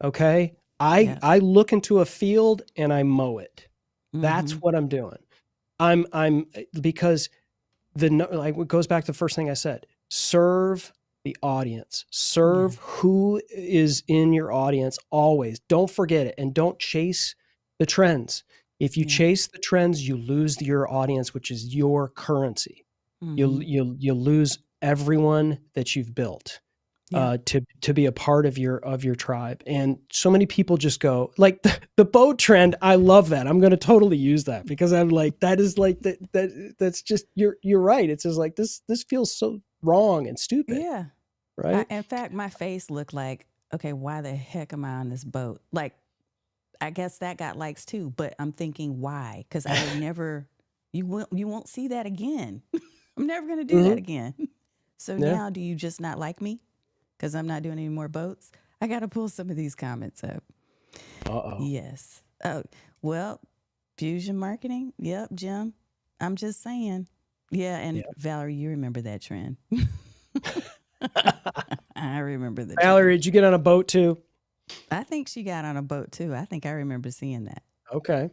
Okay. I look into a field and I mow it. Mm-hmm. That's what I'm doing. I'm because it goes back to the first thing I said, serve the audience, serve who is in your audience always. Don't forget it. And don't chase the trends. If you chase the trends, you lose your audience, which is your currency. Mm-hmm. You'll lose everyone that you've built to be a part of your tribe. And so many people just go like the boat trend. I love that. I'm going to totally use that because I'm like, that is like that's just, you're right. It's just like, this feels so wrong and stupid. Yeah. Right. In fact, my face looked like, okay, why the heck am I on this boat? Like, I guess that got likes too, but I'm thinking why? Because I would never, you won't see that again. I'm never going to do that again. So now do you just not like me? Because I'm not doing any more boats? I got to pull some of these comments up. Uh-oh. Yes. Oh, well, fusion marketing. Yep, Jim. I'm just saying. Yeah, and Valerie, you remember that trend. I remember that. Valerie, did you get on a boat too? I think she got on a boat too. I think I remember seeing that. Okay.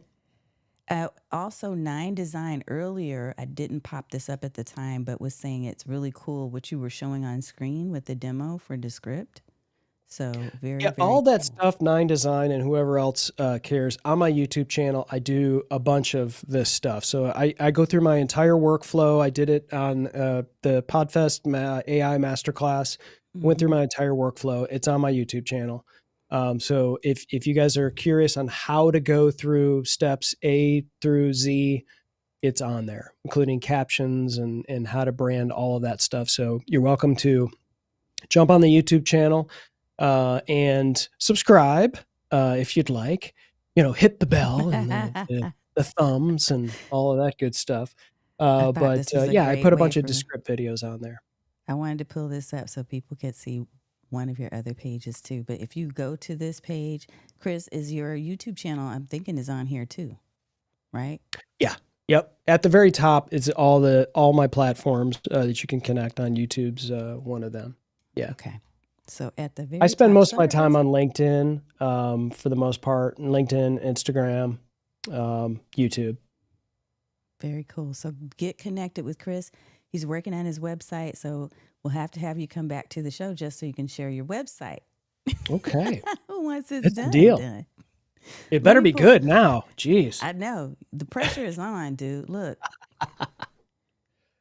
Also, Nine Design earlier, I didn't pop this up at the time, but was saying it's really cool what you were showing on screen with the demo for Descript. So very all that cool stuff, Nine Design and whoever else cares, on my YouTube channel, I do a bunch of this stuff. So I go through my entire workflow. I did it on the Podfest AI Masterclass. Went through my entire workflow. It's on my YouTube channel. So if you guys are curious on how to go through steps A through Z, it's on there, including captions and how to brand all of that stuff. So you're welcome to jump on the YouTube channel and subscribe if you'd like. Hit the bell and the thumbs and all of that good stuff. I put a bunch of Descript videos on there. I wanted to pull this up so people could see one of your other pages too. But if you go to this page, Chris, is your YouTube channel, I'm thinking, is on here too, right? Yeah. Yep. At the very top, it's all my platforms that you can connect on. YouTube's one of them. Yeah. Okay. So at the very I spend top, most of my time on LinkedIn for the most part. LinkedIn, Instagram, YouTube. Very cool. So get connected with Chris. He's working on his website, so we'll have to have you come back to the show just so you can share your website. Okay. Once it's done. Deal. It better be good now. Jeez. I know. The pressure is on, dude. Look.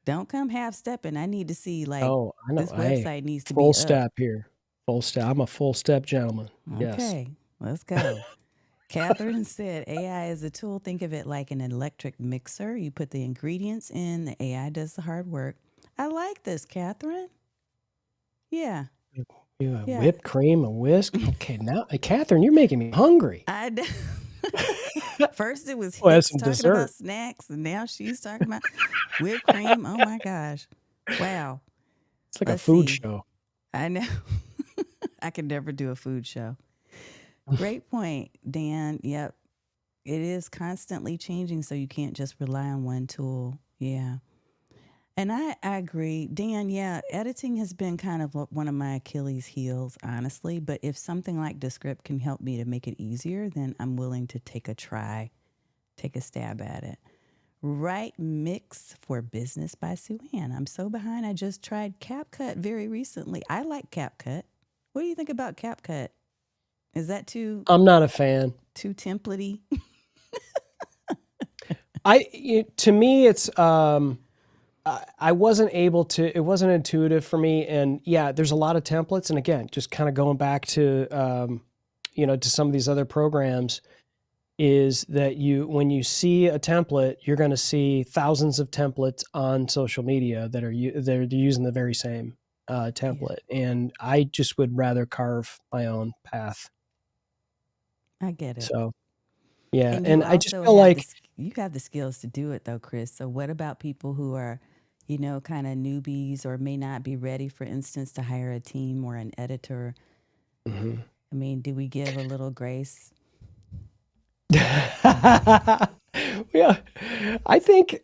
Don't come half-stepping. I need to see, like, this website needs to be full step here. Full step. I'm a full step gentleman. Okay. Yes. Let's go. Catherine said AI is a tool. Think of it like an electric mixer. You put the ingredients in, the AI does the hard work. I like this, Catherine. Yeah, You have yeah. whipped cream, a whisk. Okay, now, Catherine, you're making me hungry. I d- First it was Oh, that's Hicks some talking about dessert. snacks, and now she's talking about whipped cream. Oh my gosh. Wow. It's like a Let's food see. show. I know. I could never do a food show. Great point, Dan. Yep. It is constantly changing, so you can't just rely on one tool. Yeah. And I agree. Dan, yeah, editing has been kind of one of my Achilles heels, honestly. But if something like Descript can help me to make it easier, then I'm willing to take a try, take a stab at it. Right Mix for Business by Sue Ann. I'm so behind. I just tried CapCut very recently. I like CapCut. What do you think about CapCut? Is that I'm not a fan. too templatey? To me, it's I wasn't able to. It wasn't intuitive for me, and yeah, there's a lot of templates. And again, just kind of going back to to some of these other programs, is that when you see a template, you're going to see thousands of templates on social media that are they're using the very same Yeah, template, and I just would rather carve my own path. I get it. So yeah, And you and I just also feel have like this, you have the skills to do it though, Chris. So what about people who are, kind of newbies or may not be ready, for instance, to hire a team or an editor? Mhm. I mean, do we give a little grace? Yeah, I think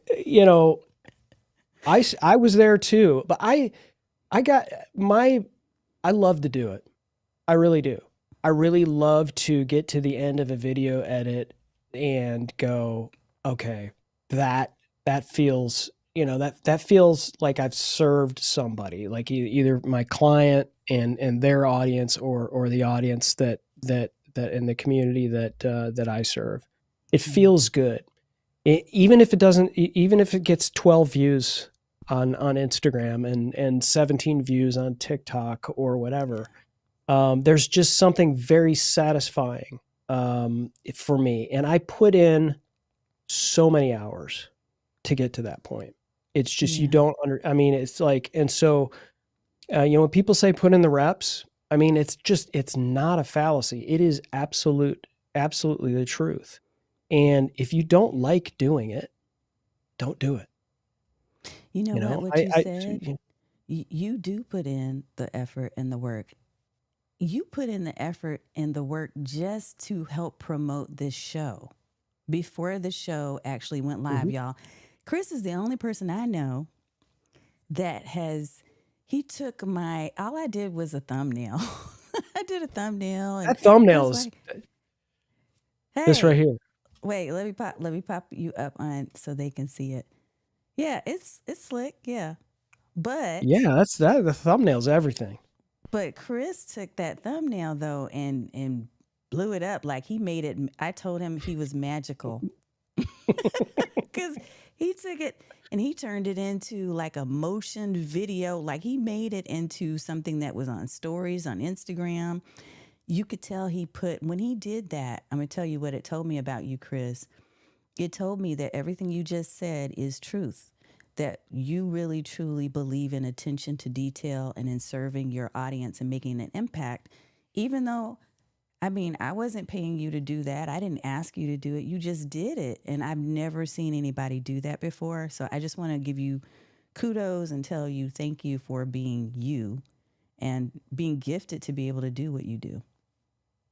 I was there too, but I got I love to do it. I really do. I really love to get to the end of a video edit and go, okay, that feels, that feels like I've served somebody, like either my client and their audience, or the audience that in the community that I serve. It Yeah. feels good. Even if it doesn't, even if it gets 12 views on Instagram and 17 views on TikTok or whatever, there's just something very satisfying for me. And I put in so many hours to get to that point. It's just, you Yeah. don't I mean, it's like, and so, when people say put in the reps, I mean, it's not a fallacy. It is absolutely the truth. And if you don't like doing it, don't do it. You know You what? know, What you I said, you do put in the effort and the work. You put in the effort and the work just to help promote this show. Before the show actually went live, Mhm. y'all, Chris is the only person I know that he took all I did was a thumbnail. I did a thumbnail and That I thumbnail was is like, this right hey, here. wait, let me pop you up on so they can see it. Yeah, it's slick, yeah. But Yeah, that's that. The thumbnail's everything. Chris took that thumbnail though and blew it up like he made it. I told him he was magical because he took it and he turned it into like a motion video. Like he made it into something that was on stories on Instagram. You could tell when he did that, I'm going to tell you what it told me about you, Chris. It told me that everything you just said is truth, that you really truly believe in attention to detail and in serving your audience and making an impact, even though, I mean, I wasn't paying you to do that. I didn't ask you to do it. You just did it. And I've never seen anybody do that before. So I just want to give you kudos and tell you thank you for being you and being gifted to be able to do what you do.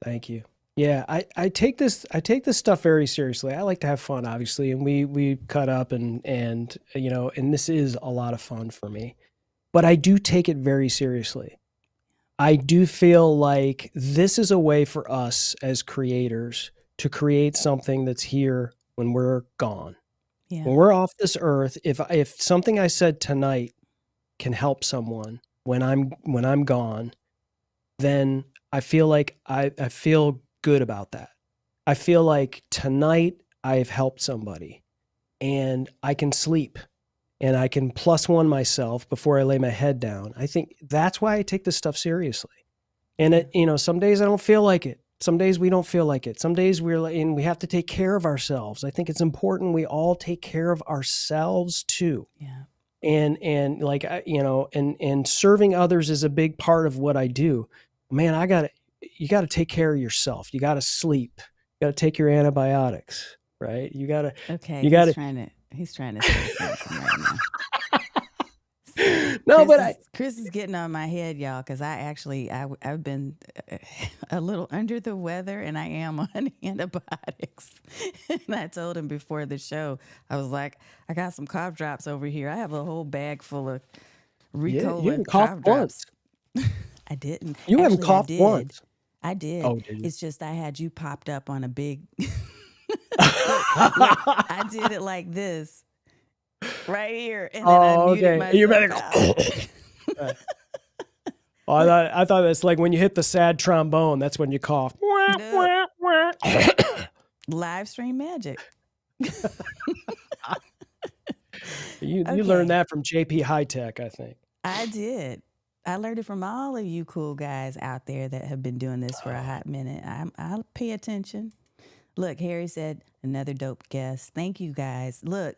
Thank you. Yeah, I take this stuff very seriously. I like to have fun, obviously, and we cut up and and this is a lot of fun for me. But I do take it very seriously. I do feel like this is a way for us as creators to create something that's here when we're gone. Yeah. When we're off this earth, if something I said tonight can help someone when I'm gone, then I feel like I feel good about that. I feel like tonight I've helped somebody and I can sleep and I can plus one myself before I lay my head down. I think that's why I take this stuff seriously. And Yeah. some days I don't feel like it. Some days we don't feel like it. Some days and we have to take care of ourselves. I think it's important we all take care of ourselves too. Yeah. And like, and serving others is a big part of what I do. Man, you got to take care of yourself. You got to sleep. You got to take your antibiotics, right? Okay, you got to, he's trying to say something right now. no, Chris is getting on my head, y'all, because I've been a little under the weather, and I am on antibiotics. And I told him before the show, I was like, I got some cough drops over here. I have a whole bag full of Ricola cough drops. I didn't. You haven't coughed once. I did. Oh, did you? It's just I had you popped up on a big. Look, I did it like this. Right here, and then I muted myself. You better go. I thought that's like when you hit the sad trombone. That's when you cough. No. Live stream magic. You learned that from JP High Tech, I think. I did. I learned it from all of you cool guys out there that have been doing this for a hot minute. I'll pay attention. Look, Harry said, another dope guest. Thank you, guys. Look,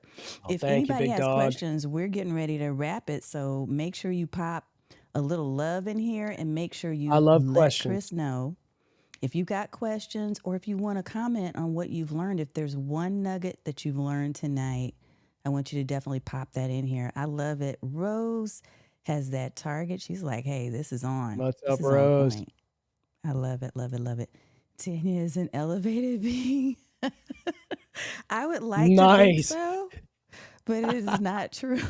if anybody has questions, we're getting ready to wrap it. So make sure you pop a little love in here and make sure you let Chris know. If you got questions or if you want to comment on what you've learned, if there's one nugget that you've learned tonight, I want you to definitely pop that in here. I love it. Rose has that target. She's like, hey, this is on. What's up, Rose? I love it, love it, love it. Tanya is an elevated being. I would like to think so, but it is not true.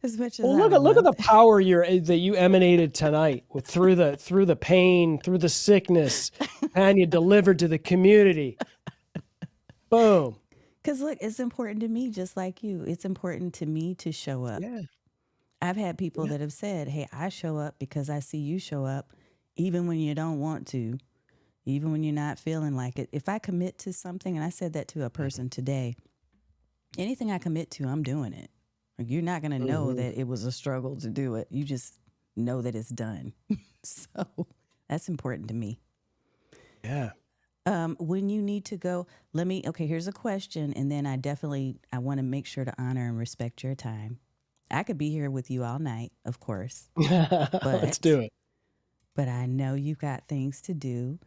As much as look at the power that you emanated tonight through the pain, through the sickness, and you delivered to the community. Boom. Because look, it's important to me, just like you. It's important to me to show up. Yeah. I've had people that have said, hey, I show up because I see you show up, even when you don't want to, even when you're not feeling like it. If I commit to something, and I said that to a person today, anything I commit to, I'm doing it. Like, you're not going to know that it was a struggle to do it. You just know that it's done. So that's important to me. Yeah. When you need to go, here's a question. And then I want to make sure to honor and respect your time. I could be here with you all night, of course. But let's do it. But I know you've got things to do.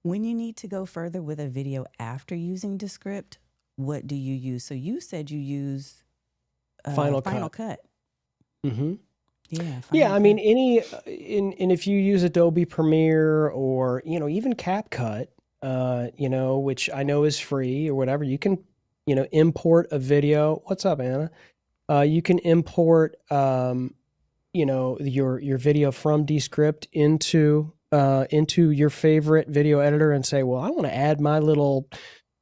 When you need to go further with a video after using Descript, what do you use? So you said you use Final Cut. Mm-hmm. Yeah. Yeah. I mean, and if you use Adobe Premiere or, even CapCut, which I know is free or whatever, you can, import a video. What's up, Anna? You can import, your video from Descript into your favorite video editor and say, well, I want to add my little,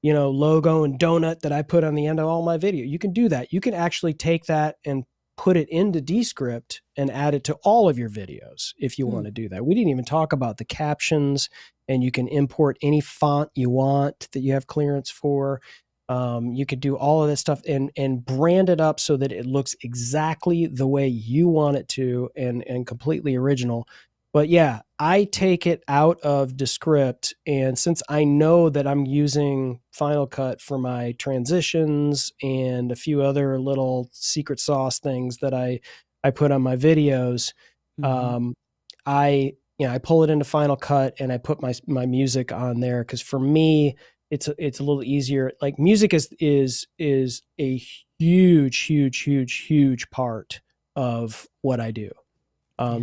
logo and donut that I put on the end of all my video. You can do that. You can actually take that and put it into Descript and add it to all of your videos if you want to do that. We didn't even talk about the captions, and you can import any font you want that you have clearance for. You could do all of this stuff and brand it up so that it looks exactly the way you want it to and completely original. But yeah, I take it out of Descript, and since I know that I'm using Final Cut for my transitions and a few other little secret sauce things that I put on my videos, I pull it into Final Cut and I put my music on there, because for me, it's a little easier. Like, music is a huge part of what I do.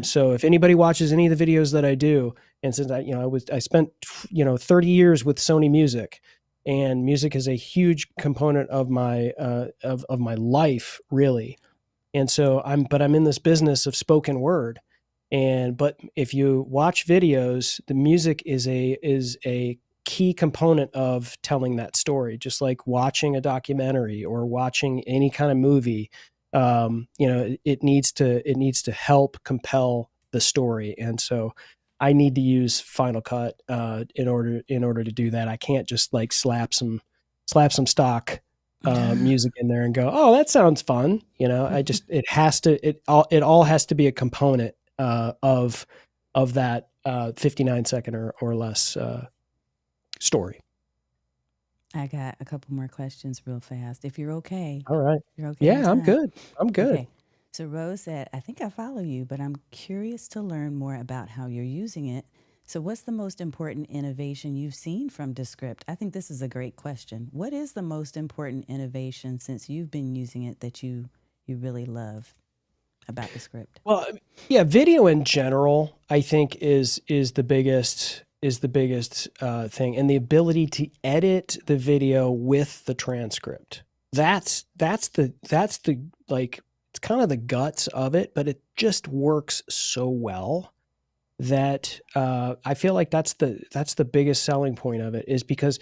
So if anybody watches any of the videos that I do, and since I spent 30 years with Sony Music, and music is a huge component of my of my life, really. And so I'm in this business of spoken word, but if you watch videos, the music is a key component of telling that story, just like watching a documentary or watching any kind of movie. It needs to help compel the story. And so I need to use Final Cut in order to do that. I can't just like slap some stock music in there and go, oh, that sounds fun. it all has to be a component of that 59-second or less story. I got a couple more questions real fast. If you're okay, All right. you're okay on Yeah, I'm time. good. I'm good. Okay. So Rose said, I think I follow you, but I'm curious to learn more about how you're using it. So what's the most important innovation you've seen from Descript? I think this is a great question. What is the most important innovation since you've been using it that you really love about Descript? Well, yeah, video in general, I think is the biggest thing, and the ability to edit the video with the transcript. That's the like, it's kind of the guts of it, but it just works so well that I feel like that's the biggest selling point of it, is because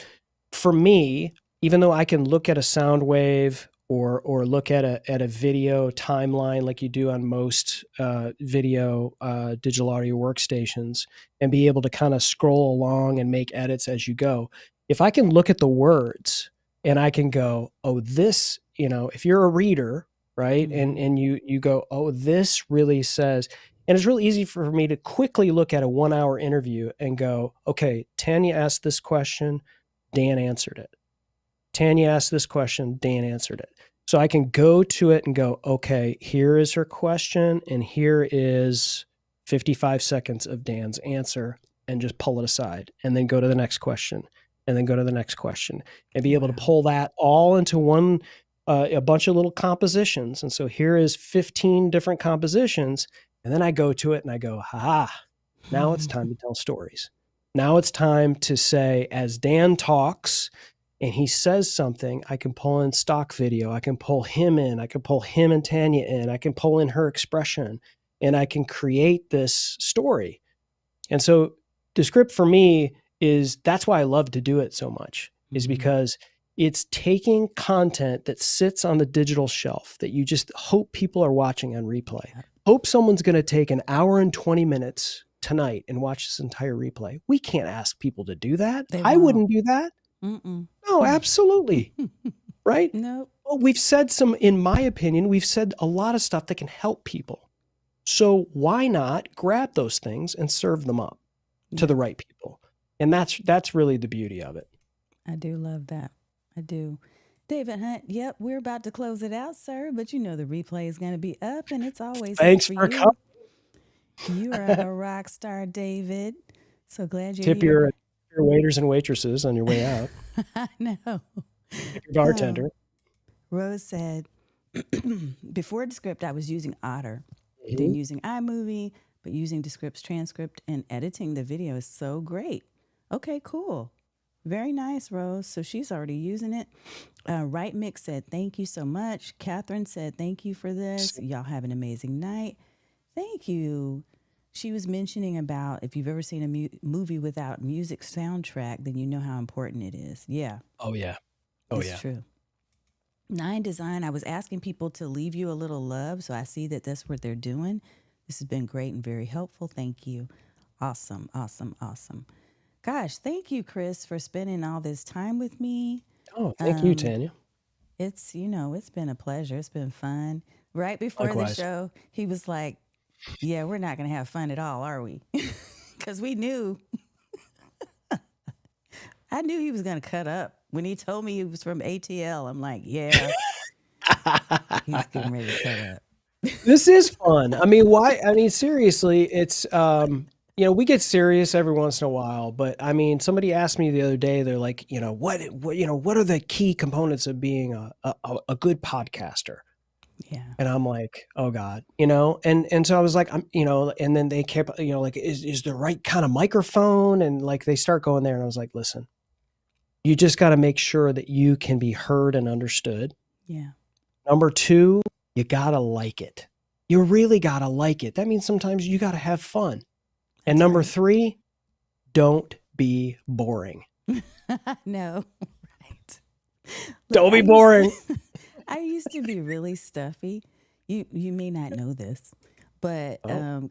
for me, even though I can look at a sound wave or look at a video timeline like you do on most video digital audio workstations, and be able to kind of scroll along and make edits as you go, if I can look at the words and I can go, oh, this, if you're a reader, right, and you go, oh, this really says. And it's really easy for me to quickly look at a 1-hour interview and go, okay, Tanya asked this question, Dan answered it. Tanya asked this question, Dan answered it. So I can go to it and go, okay, here is her question, and here is 55 seconds of Dan's answer, and just pull it aside, and then go to the next question, and then go to the next question, and be able to pull that all into one, a bunch of little compositions. And so here is 15 different compositions. And then I go to it and I go, now it's time to tell stories. Now it's time to say, as Dan talks and he says something, I can pull in stock video. I can pull him in. I can pull him and Tanya in. I can pull in her expression, and I can create this story. And so Descript for me that's why I love to do it so much, is because it's taking content that sits on the digital shelf that you just hope people are watching on replay. Hope someone's going to take an hour and 20 minutes tonight and watch this entire replay. We can't ask people to do that. I wouldn't do that. No, absolutely. Right? Nope. Well, in my opinion, we've said a lot of stuff that can help people. So why not grab those things and serve them up to the right people? And that's really the beauty of it. I do love that. I do. David Hunt, yep, we're about to close it out, sir, but the replay is going to be up, and it's always Thanks for for you. coming. You are a rock star, David. So glad you're Tip here. your waiters and waitresses on your way out. I know. Tip your bartender. Rose said, before Descript, I was using Otter, then using iMovie, but using Descript's transcript and editing the video is so great. Okay, cool. Very nice, Rose. So she's already using it. Right Mix said, thank you so much. Catherine said, thank you for this. Y'all have an amazing night. Thank you. She was mentioning about if you've ever seen a movie without music soundtrack, then you know how important it is. Yeah. Oh, yeah. Oh, it's true. 9 Design, I was asking people to leave you a little love, so I see that that's what they're doing. This has been great and very helpful. Thank you. Awesome, awesome, awesome. Gosh, thank you, Chris, for spending all this time with me. Oh, thank you, Tanya. It's, it's been a pleasure. It's been fun. Right before Likewise. the show, he was like, yeah, we're not going to have fun at all, are we? Because we knew. I knew he was going to cut up. When he told me he was from ATL, I'm like, yeah, he's getting ready to cut up. This is fun. I mean, why? I mean, seriously, it's, we get serious every once in a while, but I mean, somebody asked me the other day, they're like, what are the key components of being a good podcaster? Yeah. And I'm like, oh God, and so I was like, and then they kept, like, is the right kind of microphone? And like, they start going there, and I was like, listen, you just got to make sure that you can be heard and understood. Yeah. Number 2, you got to like it. You really got to like it. That means sometimes you got to have fun. And number 3, don't be boring. No. Right. Don't be boring. I used to be really stuffy. You may not know this, but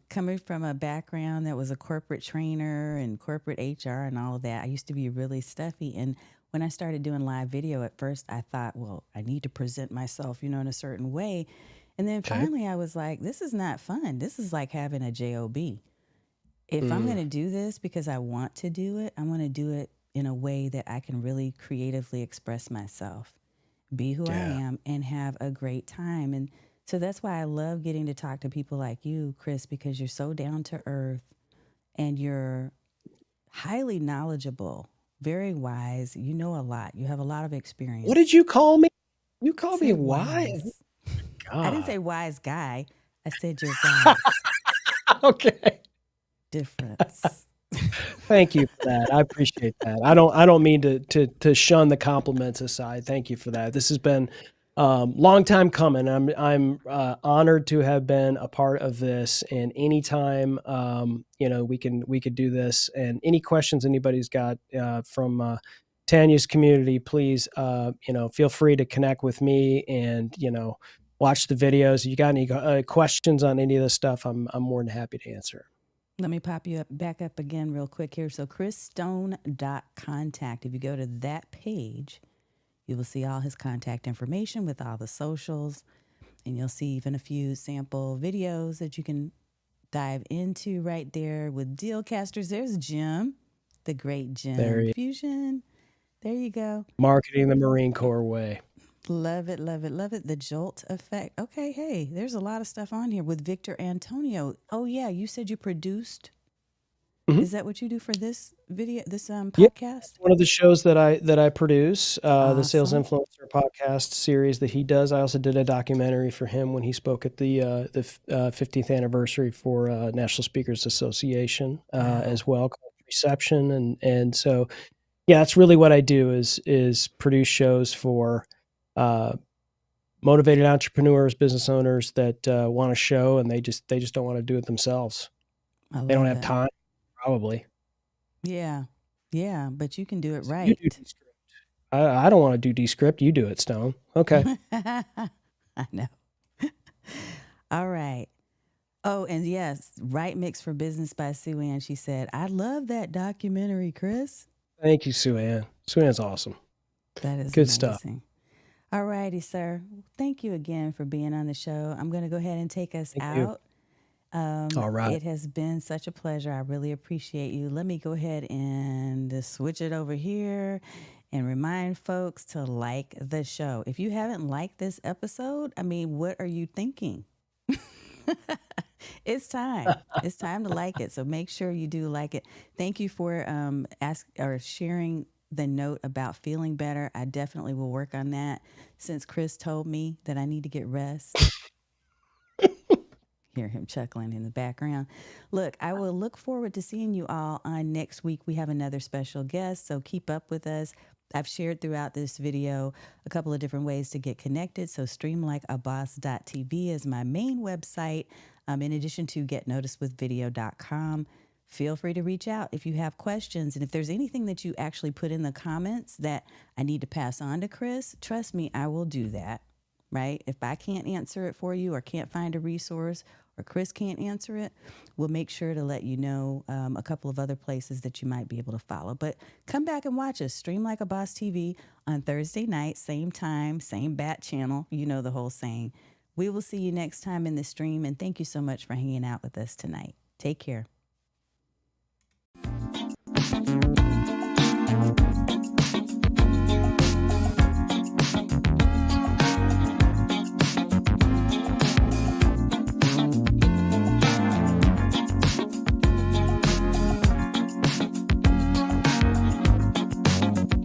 coming from a background that was a corporate trainer and corporate HR and all of that, I used to be really stuffy. And when I started doing live video at first, I thought, well, I need to present myself, in a certain way. And then finally I was like, this is not fun. This is like having a job. if I'm going to do this because I want to do it, I'm going to do it in a way that I can really creatively express myself, be who I Yeah. am, and have a great time. And so that's why I love getting to talk to people like you, Chris, because you're so down to earth and you're highly knowledgeable, very wise. You know a lot. You have a lot of What did experience. you call me? You I called me said why? wise. I didn't God. say wise guy. I said you're wise. Okay. Difference. Thank you for that. I appreciate that. I don't mean to shun the compliments aside. Thank you for that. This has been long time coming. I'm honored to have been a part of this. And anytime we could do this. And any questions anybody's got from Tanya's community, please feel free to connect with me and watch the videos. If you got any questions on any of this stuff, I'm more than happy to answer. Let me pop you up back up again real quick here. So chrisstone.contact. If you go to that page, you will see all his contact information with all the socials, and you'll see even a few sample videos that you can dive into right there with Dealcasters. There's Jim, the great There Jim you Fusion. There you go. marketing the Marine Corps way. Love it, love it, love it. The Jolt effect. Okay, hey, there's a lot of stuff on here with Victor Antonio. Oh yeah, you said you produced. Mhm. Is that what you do for this video, this Yeah, podcast? one of the shows that I produce, the Sales Awesome. Influencer podcast series that he does. I also did a documentary for him when he spoke at the 50th anniversary for National Speakers Association Wow. as well, called Reception, and so yeah, that's really what I do is produce shows for motivated entrepreneurs, business owners that want to show and they just don't want to do it themselves. I They don't love have it. time, probably. Yeah. Yeah, but you can do it So you do right. Descript. I don't want to do Descript. You do it, Stone. Okay. I know. All right. Oh, and yes, Right Mix for Business by Sue Ann. She said, I love that documentary, Chris. Thank you, Sue Ann. Sue Ann's awesome. That is Good stuff. amazing. All righty, sir. Thank you again for being on the show. I'm going to go ahead and take us Thank you. out. All right. It has been such a pleasure. I really appreciate you. Let me go ahead and switch it over here and remind folks to like the show. If you haven't liked this episode, I mean, what are you thinking? It's time. It's time to like it. So make sure you do like it. Thank you for sharing the note about feeling better. I definitely will work on that since Chris told me that I need to get rest. Hear him chuckling in the background. Look, I will look forward to seeing you all on next week. We have another special guest, so keep up with us. I've shared throughout this video a couple of different ways to get connected. So streamlikeaboss.tv is my main website. In addition to getnoticedwithvideo.com. Feel free to reach out if you have questions. And if there's anything that you actually put in the comments that I need to pass on to Chris, trust me, I will do that. Right? If I can't answer it for you or can't find a resource or Chris can't answer it, we'll make sure to let you know a couple of other places that you might be able to follow. But come back and watch us, Stream Like a Boss TV on Thursday night, same time, same bat channel. You know the whole saying. We will see you next time in the stream. And thank you so much for hanging out with us tonight. Take care.